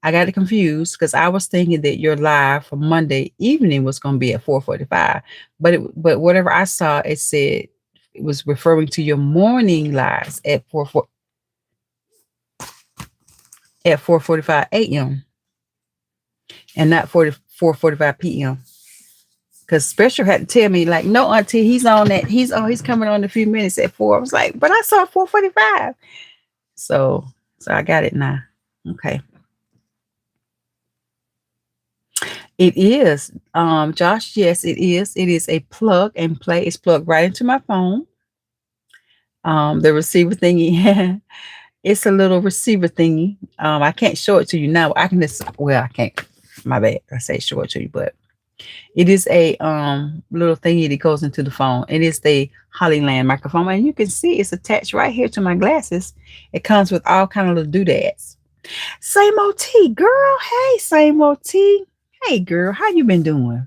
I got it confused because I was thinking that your live for Monday evening was going to be at 445. But whatever I saw, it said it was referring to your morning lives at 4:45 a.m. and not 4:45 p.m. Because Special had to tell me, like, no, Auntie, he's on that. He's coming on in a few minutes at 4. I was like, but I saw 4:45. So I got it now. Okay. It is. Josh, yes, it is. It is a plug and play. It's plugged right into my phone. The receiver thingy. It's a little receiver thingy. I can't show it to you now. I can just, well, I can't. My bad. I say show it to you, but it is a little thingy that goes into the phone. It is the Hollyland microphone, and you can see it's attached right here to my glasses. It comes with all kind of little doodads. Same OT, girl. Hey, same OT. Hey, girl. How you been doing?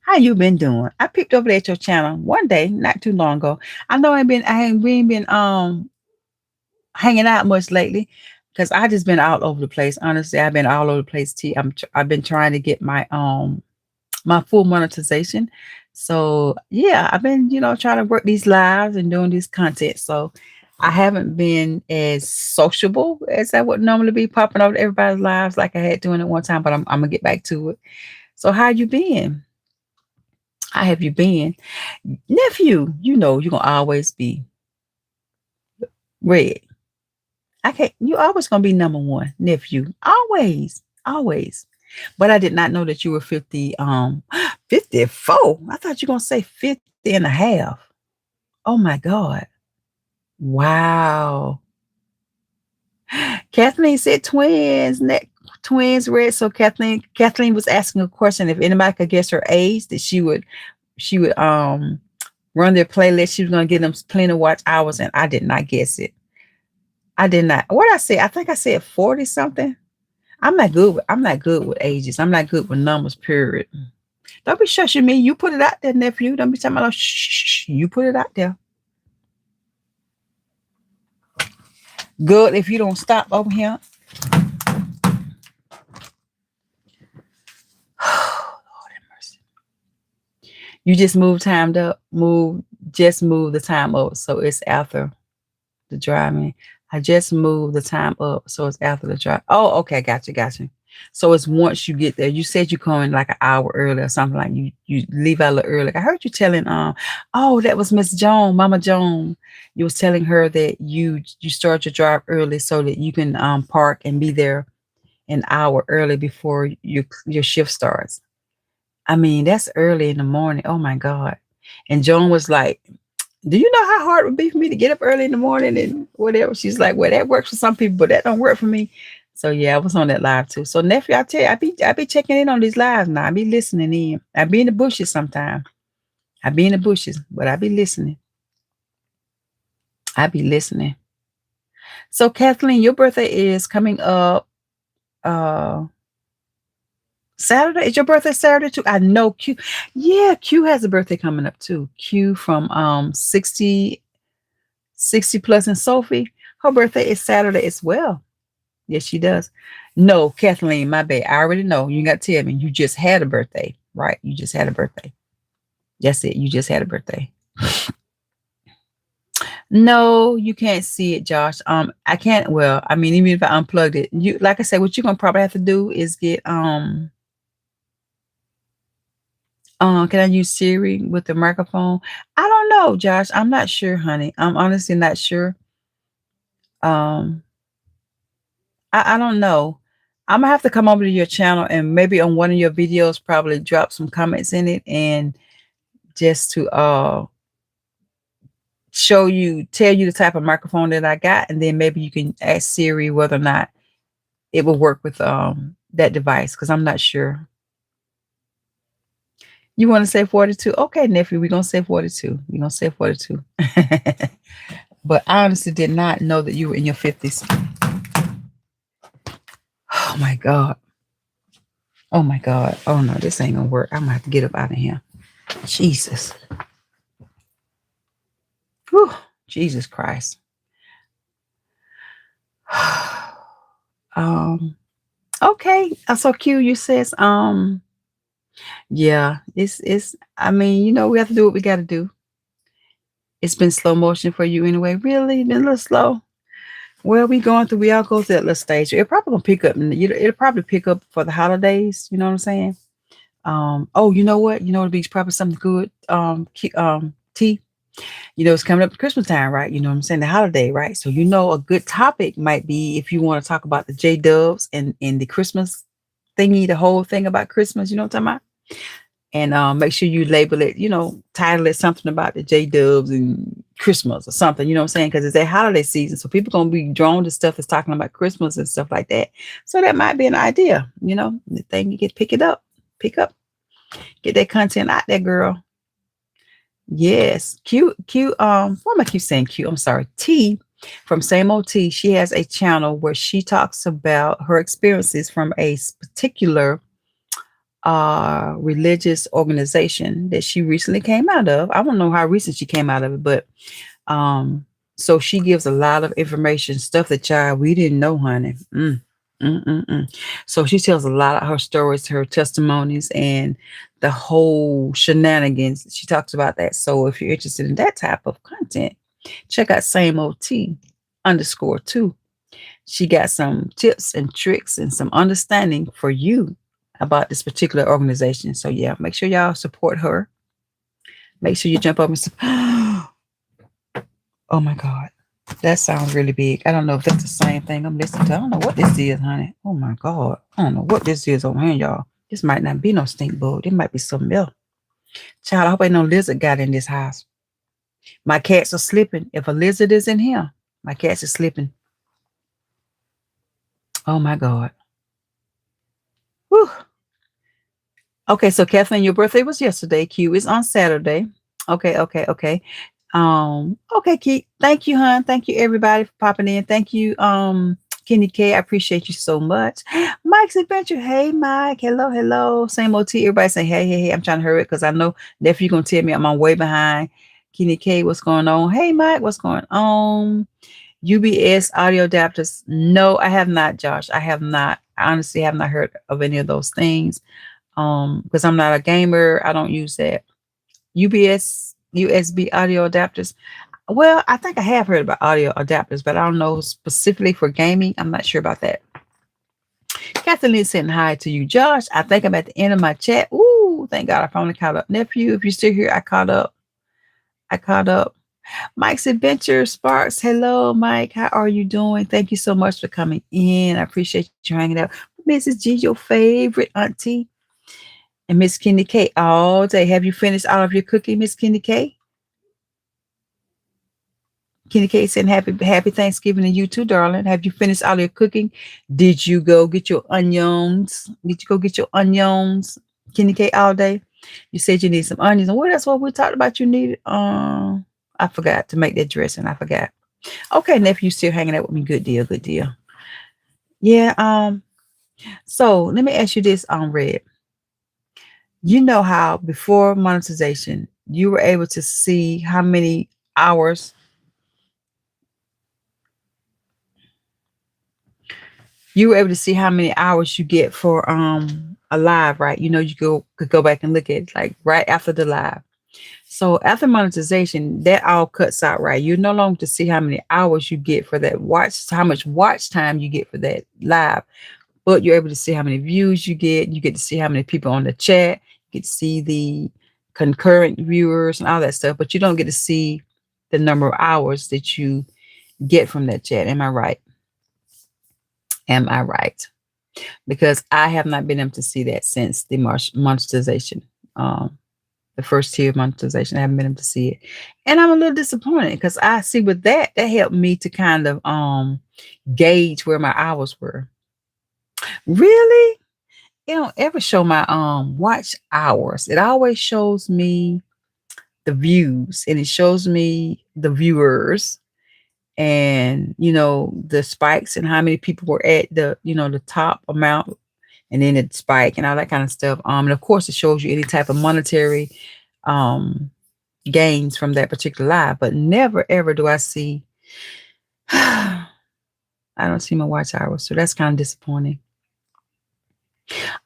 How you been doing? I picked over there at your channel one day, not too long ago. I know we ain't been hanging out much lately because I just been all over the place. Honestly, I've been all over the place. I've been trying to get my full monetization. So yeah, I've been, trying to work these lives and doing this content. So I haven't been as sociable as I would normally be popping over to everybody's lives like I had doing it one time, but I'm gonna get back to it. So how you been? How have you been? Nephew, you're gonna always be red. You always gonna be number one, nephew. Always, always. But I did not know that you were 54. I thought you were gonna say 50 and a half. Oh my God. Wow. Kathleen said twins. twins read. So Kathleen was asking a question. If anybody could guess her age, that she would run their playlist. She was gonna get them plenty of watch hours, and I did not guess it. I did not. What I say? I think I said 40 something. I'm not good with ages. I'm not good with numbers, period. Don't be shushing me. You put it out there, nephew. Don't be talking about shh. You put it out there. Good if you don't stop over here. Lord have mercy. You just move timed up. Just move the time up. So it's after the driving. I just moved the time up. So it's after the drive. Oh, okay. Gotcha. So it's once you get there. You said you come in like an hour early or something, like you leave out a little early. I heard you telling oh, that was Miss Joan, Mama Joan. You was telling her that you start your drive early so that you can park and be there an hour early before your shift starts. I mean, that's early in the morning. Oh my God. And Joan was like, do you know how hard it would be for me to get up early in the morning and whatever? She's like, well, that works for some people, but that don't work for me. So yeah, I was on that live too. So nephew, I tell you, I be checking in on these lives now. I be listening in. I be in the bushes sometimes. I be in the bushes, but I be listening. I be listening. So Kathleen, your birthday is coming up Saturday. Is your birthday Saturday too? I know Q. Yeah, Q has a birthday coming up too. Q from 60 plus, and Sophie, her birthday is Saturday as well. Yes, she does. No, Kathleen, my bad. I already know. You got to tell me. You just had a birthday, right? You just had a birthday. That's it. You just had a birthday. No, you can't see it, Josh. I can't. Well, I mean, even if I unplugged it, like I said, what you're gonna probably have to do is get can I use Siri with the microphone? I don't know, Josh. I'm not sure, honey. I'm honestly not sure. Um, I don't know. I'm gonna have to come over to your channel and maybe on one of your videos probably drop some comments in it and just to tell you the type of microphone that I got, and then maybe you can ask Siri whether or not it will work with that device, because I'm not sure. You want to say 42? Okay, nephew, we're gonna say 42. We're gonna say 42. But I honestly did not know that you were in your 50s. Oh my God. Oh my God. Oh no, this ain't gonna work. I'm gonna have to get up out of here. Jesus. Whew. Jesus Christ. Okay. So Q, you says yeah, it's I mean, we have to do what we gotta do. It's been slow motion for you anyway. Really? Been a little slow? Well, we all go through that little stage. It'll probably gonna pick up, and it'll probably pick up for the holidays. You know what I'm saying? Oh, you know what? It'll be probably something good. T. It's coming up to Christmas time, right? You know what I'm saying? The holiday, right? So a good topic might be if you want to talk about the J Dubs and the Christmas thingy, the whole thing about Christmas. You know what I'm talking about? And make sure you label it, title it something about the J Dubs and Christmas or something, you know what I'm saying? Because it's a holiday season. So people going to be drawn to stuff that's talking about Christmas and stuff like that. So that might be an idea, the thing you get, pick up, get that content out there, girl. Yes. Why am I keep saying Q? I'm sorry. T from Same Old T. She has a channel where she talks about her experiences from a particular religious organization that she recently came out of. I don't know how recent she came out of it, but so she gives a lot of information, stuff that we didn't know, honey. So she tells a lot of her stories, her testimonies, and the whole shenanigans. She talks about that. So if you're interested in that type of content, check out Same Old T _2. She got some tips and tricks and some understanding for you about this particular organization. So yeah, make sure y'all support her. Make sure you jump up and oh my God, that sounds really big. I don't know if that's the same thing I'm listening to. I don't know what this is, honey. Oh my God, I don't know what this is over here, y'all. This might not be no stink bug. It might be something else. Child, I hope ain't no lizard got in this house. My cats are sleeping. If a lizard is in here, my cats are sleeping. Oh my God. Okay, so Kathleen, your birthday was yesterday. Q is on Saturday. Okay, okay, okay. Okay, Keith. Thank you, hon. Thank you everybody for popping in. Thank you, Kenny K. I appreciate you so much. Mike's Adventure. Hey Mike. Hello, hello. Same OT. Everybody say hey, hey, hey. I'm trying to hurry because I know nephew gonna tell me I'm on way behind. Kenny K, what's going on? Hey Mike, what's going on? UBS audio adapters. No, I have not, Josh. I have not. I honestly have not heard of any of those things. Because I'm not a gamer, I don't use that. UBS USB audio adapters. Well, I think I have heard about audio adapters, but I don't know specifically for gaming. I'm not sure about that. Kathleen saying hi to you, Josh. I think I'm at the end of my chat. Ooh, thank God I finally caught up. Nephew, if you're still here, I caught up. I caught up. Mike's Adventure Sparks. Hello, Mike. How are you doing? Thank you so much for coming in. I appreciate you hanging out. Mrs. G, your favorite auntie. And Miss Kenny K all day. Have you finished all of your cooking, Miss Kenny K? Kenny K saying happy Thanksgiving to you too, darling. Have you finished all your cooking? Did you go get your onions? Did you go get your onions? Kenny K all day. You said you need some onions. And what else? What we talked about you needed? I forgot to make that dressing. I forgot. Okay, nephew, still hanging out with me. Good deal, good deal. Yeah. So let me ask you this, Red. You know how before monetization, you were able to see how many hours you were able to see how many hours you get for a live, right? You know, you could go back and look at it, like right after the live. So after monetization, that all cuts out, right? You're no longer to see how many hours you get for that watch, how much watch time you get for that live, but you're able to see how many views you get. You get to see how many people on the chat. You get to see the concurrent viewers and all that stuff, but you don't get to see the number of hours that you get from that chat. Am I right? Am I right? Because I have not been able to see that since the monetization, the first tier of monetization. I haven't been able to see it, and I'm a little disappointed because I see with that helped me to kind of gauge where my hours were. Really, it don't ever show my watch hours. It always shows me the views and it shows me the viewers and the spikes and how many people were at the top amount, and then it spike and all that kind of stuff. And of course it shows you any type of monetary um gains from that particular live, but never ever do I see I don't see my watch hours, so that's kind of disappointing.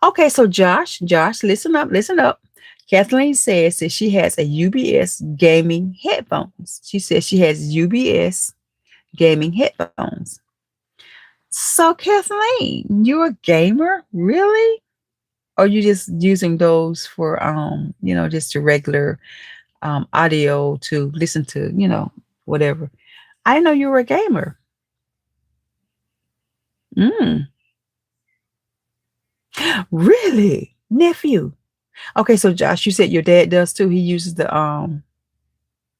Okay, so Josh, listen up, listen up. Kathleen says that she has a UBS gaming headphones. She says she has UBS gaming headphones. So Kathleen, you're a gamer, really? Or you just using those for just a regular audio to listen to, whatever. I didn't know you were a gamer. Mm, really? Nephew. Okay, so Josh, you said your dad does too. He uses the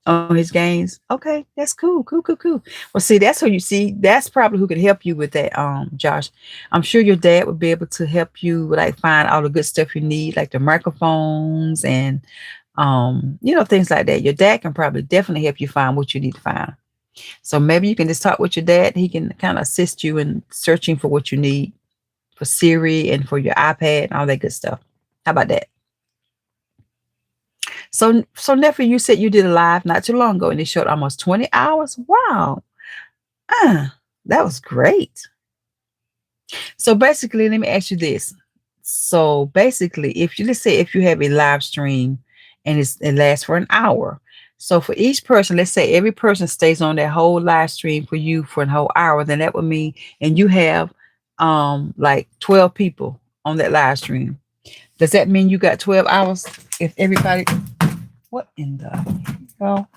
on his games. Okay, that's cool, cool, cool, cool. Well, see, that's who you see. That's probably who could help you with that, Josh. I'm sure your dad would be able to help you like find all the good stuff you need, like the microphones and things like that. Your dad can probably definitely help you find what you need to find. So maybe you can just talk with your dad. He can kind of assist you in searching for what you need for Siri and for your iPad and all that good stuff. How about that? So nephew, you said you did a live not too long ago and it showed almost 20 hours. Wow. Ah, that was great. So basically, let me ask you this. So basically, let's say if you have a live stream and it lasts for an hour. So for each person, let's say every person stays on that whole live stream for you for a whole hour, then that would mean, and you have like 12 people on that live stream. Does that mean you got 12 hours if everybody, what in the hell?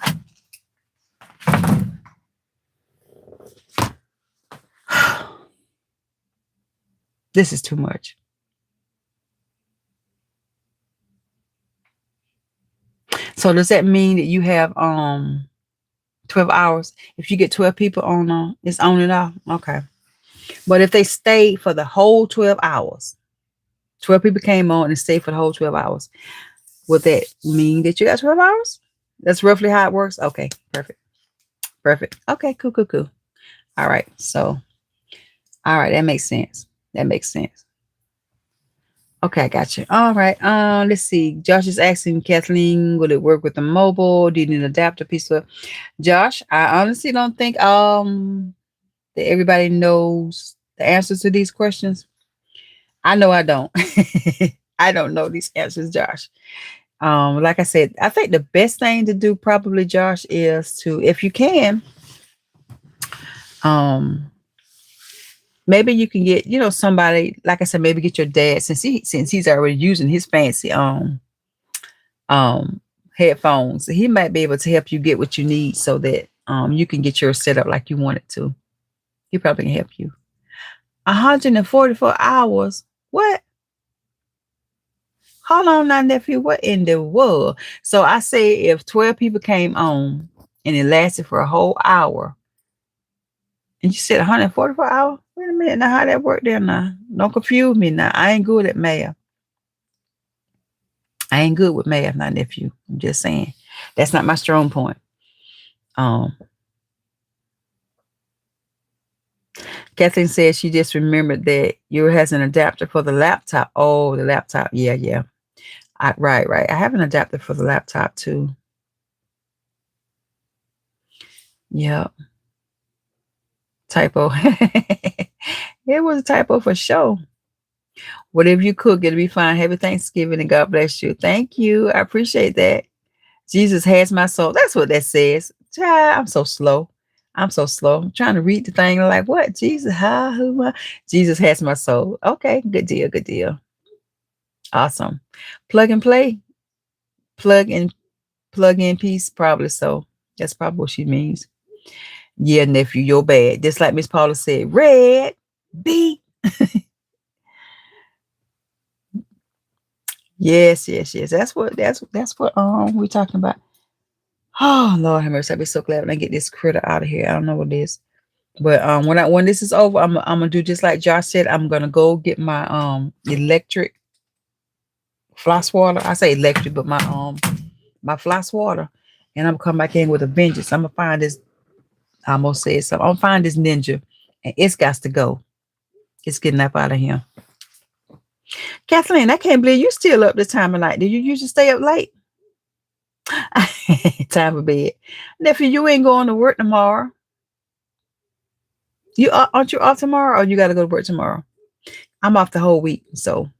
This is too much. So does that mean that you have 12 hours? If you get 12 people on, it's on and off. Okay. But if they stay for the whole 12 hours, 12 people came on and stayed for the whole 12 hours. Would that mean that you got 12 hours? That's roughly how it works. Okay, perfect. Perfect. Okay, cool, cool, cool. All right. So, all right, that makes sense. That makes sense. Okay, I got you. All right. Let's see. Josh is asking Kathleen, will it work with the mobile? Do you need an adapter piece of Josh? I honestly don't think that everybody knows the answers to these questions. I know I don't. I don't know these answers, Josh. Like I said, I think the best thing to do probably, Josh, is to, if you can, um, maybe you can get, somebody, like I said, maybe get your dad, since he's already using his fancy um headphones. He might be able to help you get what you need so that you can get yours set up like you want it to. He probably can help you. 144 hours. What? Hold on now, nephew. What in the world? So I say if 12 people came on and it lasted for a whole hour, and you said 144 hours? Wait a minute. Now, how that work there now? Don't confuse me now. I ain't good at math. I ain't good with math now, nephew. I'm just saying. That's not my strong point. Um, Kathleen says she just remembered that you has an adapter for the laptop. Oh, the laptop. Yeah, yeah. Right. I have an adapter for the laptop too. Yeah. Typo. It was a typo for sure. Whatever you cook, it'll be fine. Happy Thanksgiving and God bless you. Thank you. I appreciate that. Jesus has my soul. That's what that says. Child, I'm so slow. I'm so slow. I'm trying to read the thing. I'm like, what? Jesus, how, who, Jesus has my soul. Okay, good deal, good deal. Awesome. Plug and play. Plug and plug in peace. Probably so. That's probably what she means. Yeah, nephew, you're bad. Just like Miss Paula said, red, B. Yes. That's what we're talking about. Oh Lord have mercy. I'll be so glad when I get this critter out of here. I don't know what it is. But when this is over, I'm gonna do just like Josh said. I'm gonna go get my electric floss water. I say electric, but my floss water, and I'm gonna come back in with a vengeance. I'm gonna find this. I almost said something. I'm gonna find this ninja, and it's got to go. It's getting up out of here. Kathleen, I can't believe you still up this time of night. Do you usually stay up late? Time for bed. Nephew, you ain't going to work tomorrow. You aren't you off tomorrow, or you got to go to work tomorrow? I'm off the whole week, so.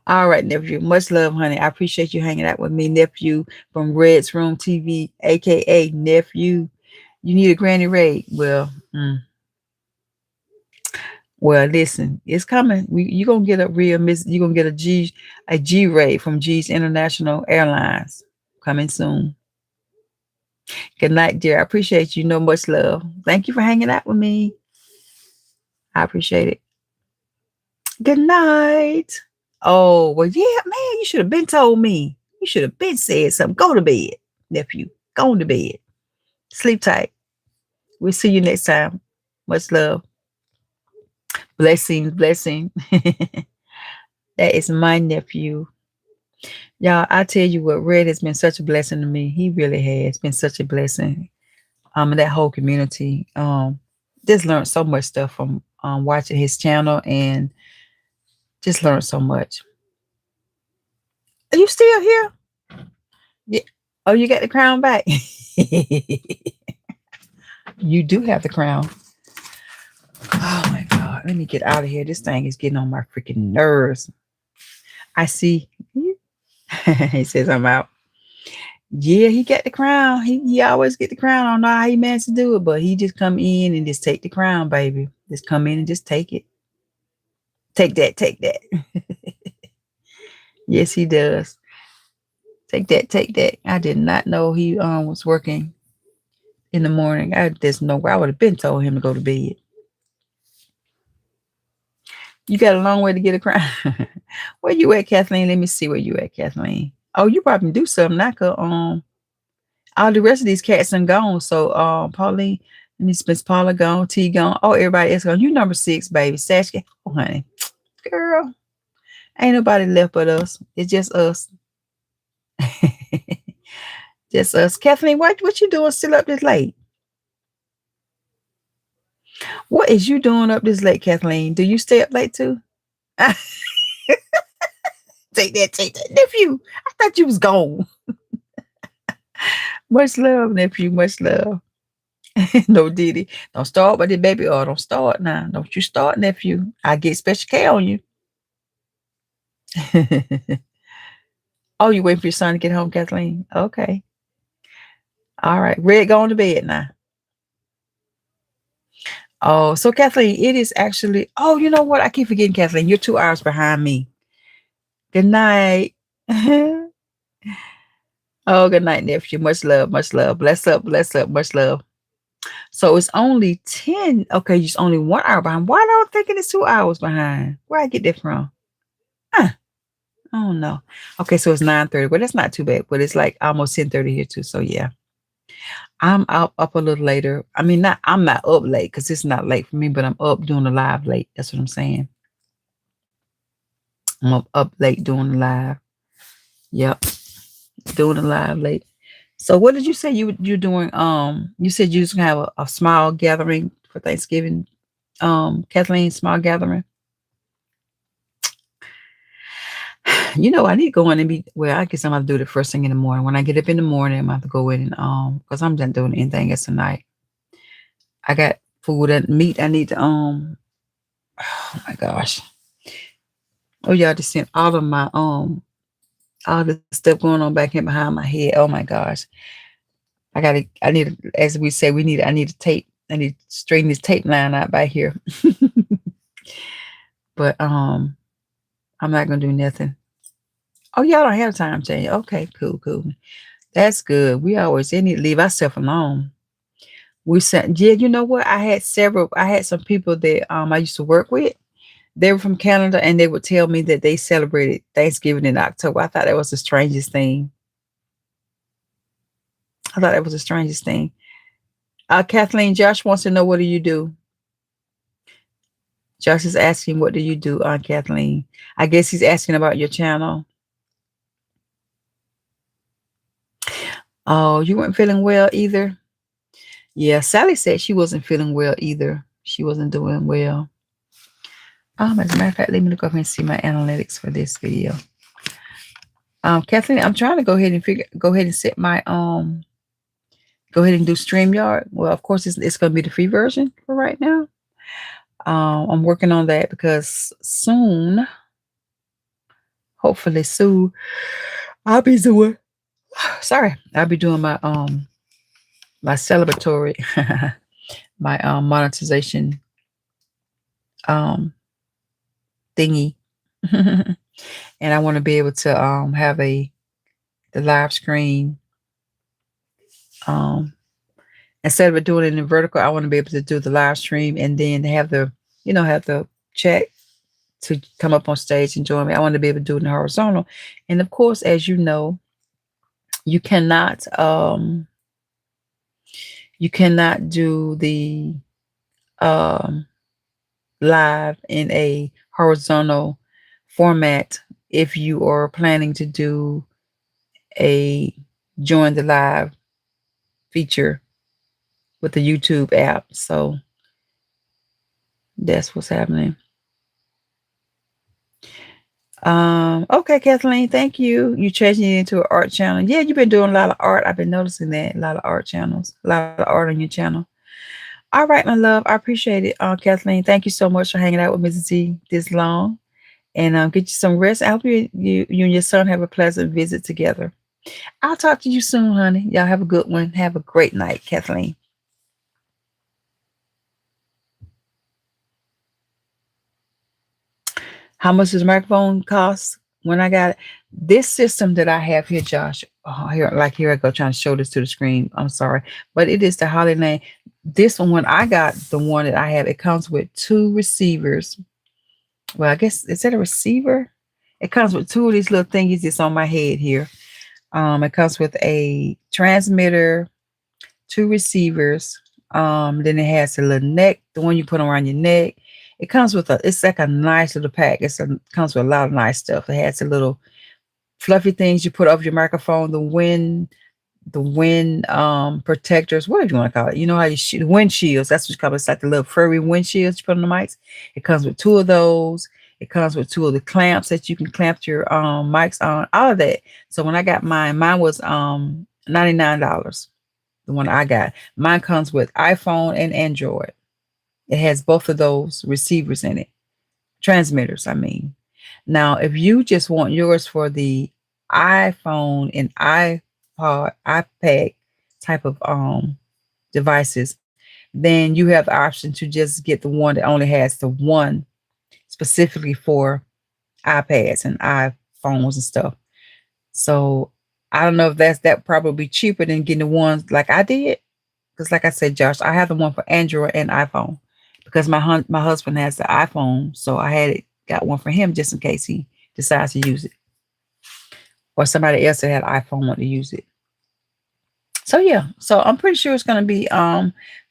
All right, nephew. Much love, honey. I appreciate you hanging out with me, nephew from Red's Room TV, aka nephew. You need a granny raid. Well, listen, it's coming. You gonna get a real miss. You gonna get a G raid from G's International Airlines coming soon. Good night, dear. I appreciate you. No much love. Thank you for hanging out with me. I appreciate it. Good night. Oh, well, yeah, man, you should have been told me. You should have been said something. Go to bed, nephew. Go to bed. Sleep tight. We'll see you next time. Much love. Blessings, blessing. That is my nephew. Y'all, I tell you what, Red has been such a blessing to me. He really has been such a blessing. And that whole community. Just learned so much stuff from watching his channel and just learned so much. Are you still here? Yeah. Oh, you got the crown back. You do have the crown. Oh my God. Let me get out of here. This thing is getting on my freaking nerves. I see. He says I'm out. Yeah, he got the crown. He always get the crown. I don't know how he managed to do it, but he just come in and just take the crown, baby. Just come in and just take it. Take that, take that. Yes, he does. Take that, take that. I did not know he was working in the morning. There's no way I would have been told him to go to bed. You got a long way to get a crown. Where you at, Kathleen? Let me see where you at, Kathleen. Oh, you probably do something. I could all the rest of these cats are gone. So Pauline, Miss Paula gone, T gone. Oh, everybody else gone. You number 6, baby. Sashka. Oh, honey. Girl, ain't nobody left but us. It's just us. Just us. Kathleen, what you doing still up this late? What is you doing up this late, Kathleen? Do you stay up late too? Take that, nephew. I thought you was gone. Much love, nephew. Much love. No, Diddy. Don't start with the baby. Or don't start now. Don't you start, nephew. I get special care on you. Oh, you waiting for your son to get home, Kathleen? Okay. All right. Red, going to bed now. Oh, so Kathleen, it is actually. Oh, you know what? I keep forgetting, Kathleen. You're 2 hours behind me. Good night. Oh, good night, nephew. Much love. Much love. Bless up. Bless up. Much love. So it's only 10. Okay, it's only 1 hour behind. Why am I thinking it's 2 hours behind? Where I get that from? Huh. I don't know. Okay, so it's 9:30. Well, that's not too bad, but it's like almost 10:30 here too. So yeah. I'm up a little later. I mean, not I'm not up late because it's not late for me, but I'm up doing the live late. That's what I'm saying. I'm up late doing the live. Yep, doing the live late. So what did you say you're doing? You said you was gonna have a small gathering for Thanksgiving. Kathleen, small gathering. You know, I need to go in and be. Well, I guess I'm gonna do the first thing in the morning. When I get up in the morning, I'm gonna have to go in and because I'm not doing anything else tonight. I got food and meat. I need to Oh my gosh. Oh y'all just seen all of my all the stuff going on back here behind my head. Oh my gosh. I need as we say, I need to tape. I need to straighten this tape line out back here. But I'm not gonna do nothing. Oh, y'all don't have time change. Okay, cool, cool. That's good. We always they need to leave ourselves alone. We said, yeah, you know what? I had some people that I used to work with. They were from Canada and they would tell me that they celebrated Thanksgiving in October. I thought that was the strangest thing. I thought that was the strangest thing. Kathleen, Josh wants to know, what do you do? Josh is asking, what do you do, Kathleen? I guess he's asking about your channel. Oh, you weren't feeling well either? Yeah, Sally said she wasn't feeling well either. She wasn't doing well. As a matter of fact, let me look up and see my analytics for this video. Kathleen, I'm trying to go ahead and set my go ahead and do StreamYard. Well, of course, it's going to be the free version for right now. I'm working on that because soon, hopefully soon, I'll be doing. Sorry, I'll be doing my my celebratory, my monetization thingy, and I want to be able to have the live screen. Instead of doing it in vertical, I want to be able to do the live stream and then have the chat to come up on stage and join me. I want to be able to do it in horizontal. And of course, as you know, you cannot do the live in a horizontal format if you are planning to do a join the live feature with the YouTube app. So that's what's happening. Okay, Kathleen, thank you. You changing it into an art channel. Yeah, you've been doing a lot of art. I've been noticing that. A lot of art channels, a lot of art on your channel. All right, my love. I appreciate it. Kathleen, thank you so much for hanging out with Mrs. T this long. And get you some rest. I hope you and your son have a pleasant visit together. I'll talk to you soon, honey. Y'all have a good one. Have a great night, Kathleen. How much does the microphone cost? When I got this system that I have here, Josh. Oh, here I go trying to show this to the screen. I'm sorry, but it is the Holly Lane. This one, when I got the one that I have, it comes with 2 receivers. Well, I guess is that a receiver? It comes with 2 of these little thingies that's on my head here. It comes with a transmitter, 2 receivers. Then it has a little neck, the one you put around your neck. It comes with a. It's like a nice little pack. Comes with a lot of nice stuff. It has a little fluffy things you put over your microphone. The wind protectors, whatever you want to call it. You know how you shoot windshields. That's what you call it. It's like the little furry windshields you put on the mics. It comes with two of those. It comes with two of the clamps that you can clamp your mics on. All of that. So when I got mine was $99. The one I got. Mine comes with iPhone and Android. It has both of those receivers in it. Transmitters, I mean. Now, if you just want yours for the iPhone and iPad type of devices, then you have the option to just get the one that only has the one specifically for iPads and iPhones and stuff. So I don't know if that probably cheaper than getting the ones like I did. Because like I said, Josh, I have the one for Android and iPhone because my husband has the iPhone, so I got one for him just in case he decides to use it, or somebody else that had an iPhone want to use it. So yeah, so I'm pretty sure it's going to be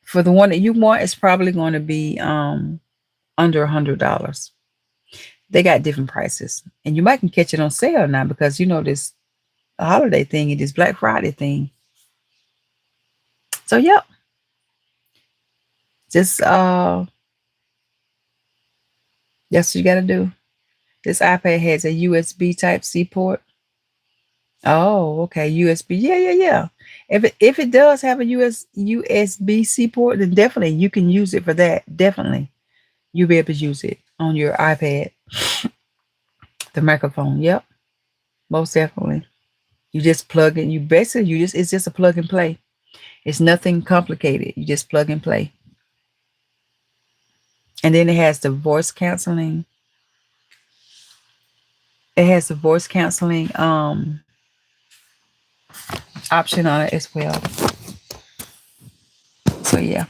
for the one that you want, it's probably going to be under $100. They got different prices, and you might can catch it on sale now because this holiday thing and this Black Friday thing. So yeah, just that's what you got to do. This iPad has a USB Type C port. Oh, okay, USB. Yeah, yeah, yeah. If it does have a USB C port, then definitely you can use it for that. Definitely, you'll be able to use it on your iPad. The microphone. Yep, most definitely. You just plug in. It's just a plug and play. It's nothing complicated. You just plug and play. And then it has the voice canceling. It has the voice canceling option on it as well. So yeah.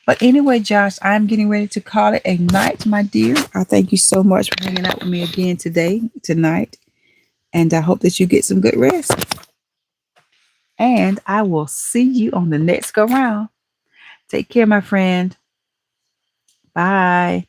But anyway, Josh, I'm getting ready to call it a night, my dear. I thank you so much for hanging out with me again tonight. And I hope that you get some good rest. And I will see you on the next go round. Take care, my friend. Bye.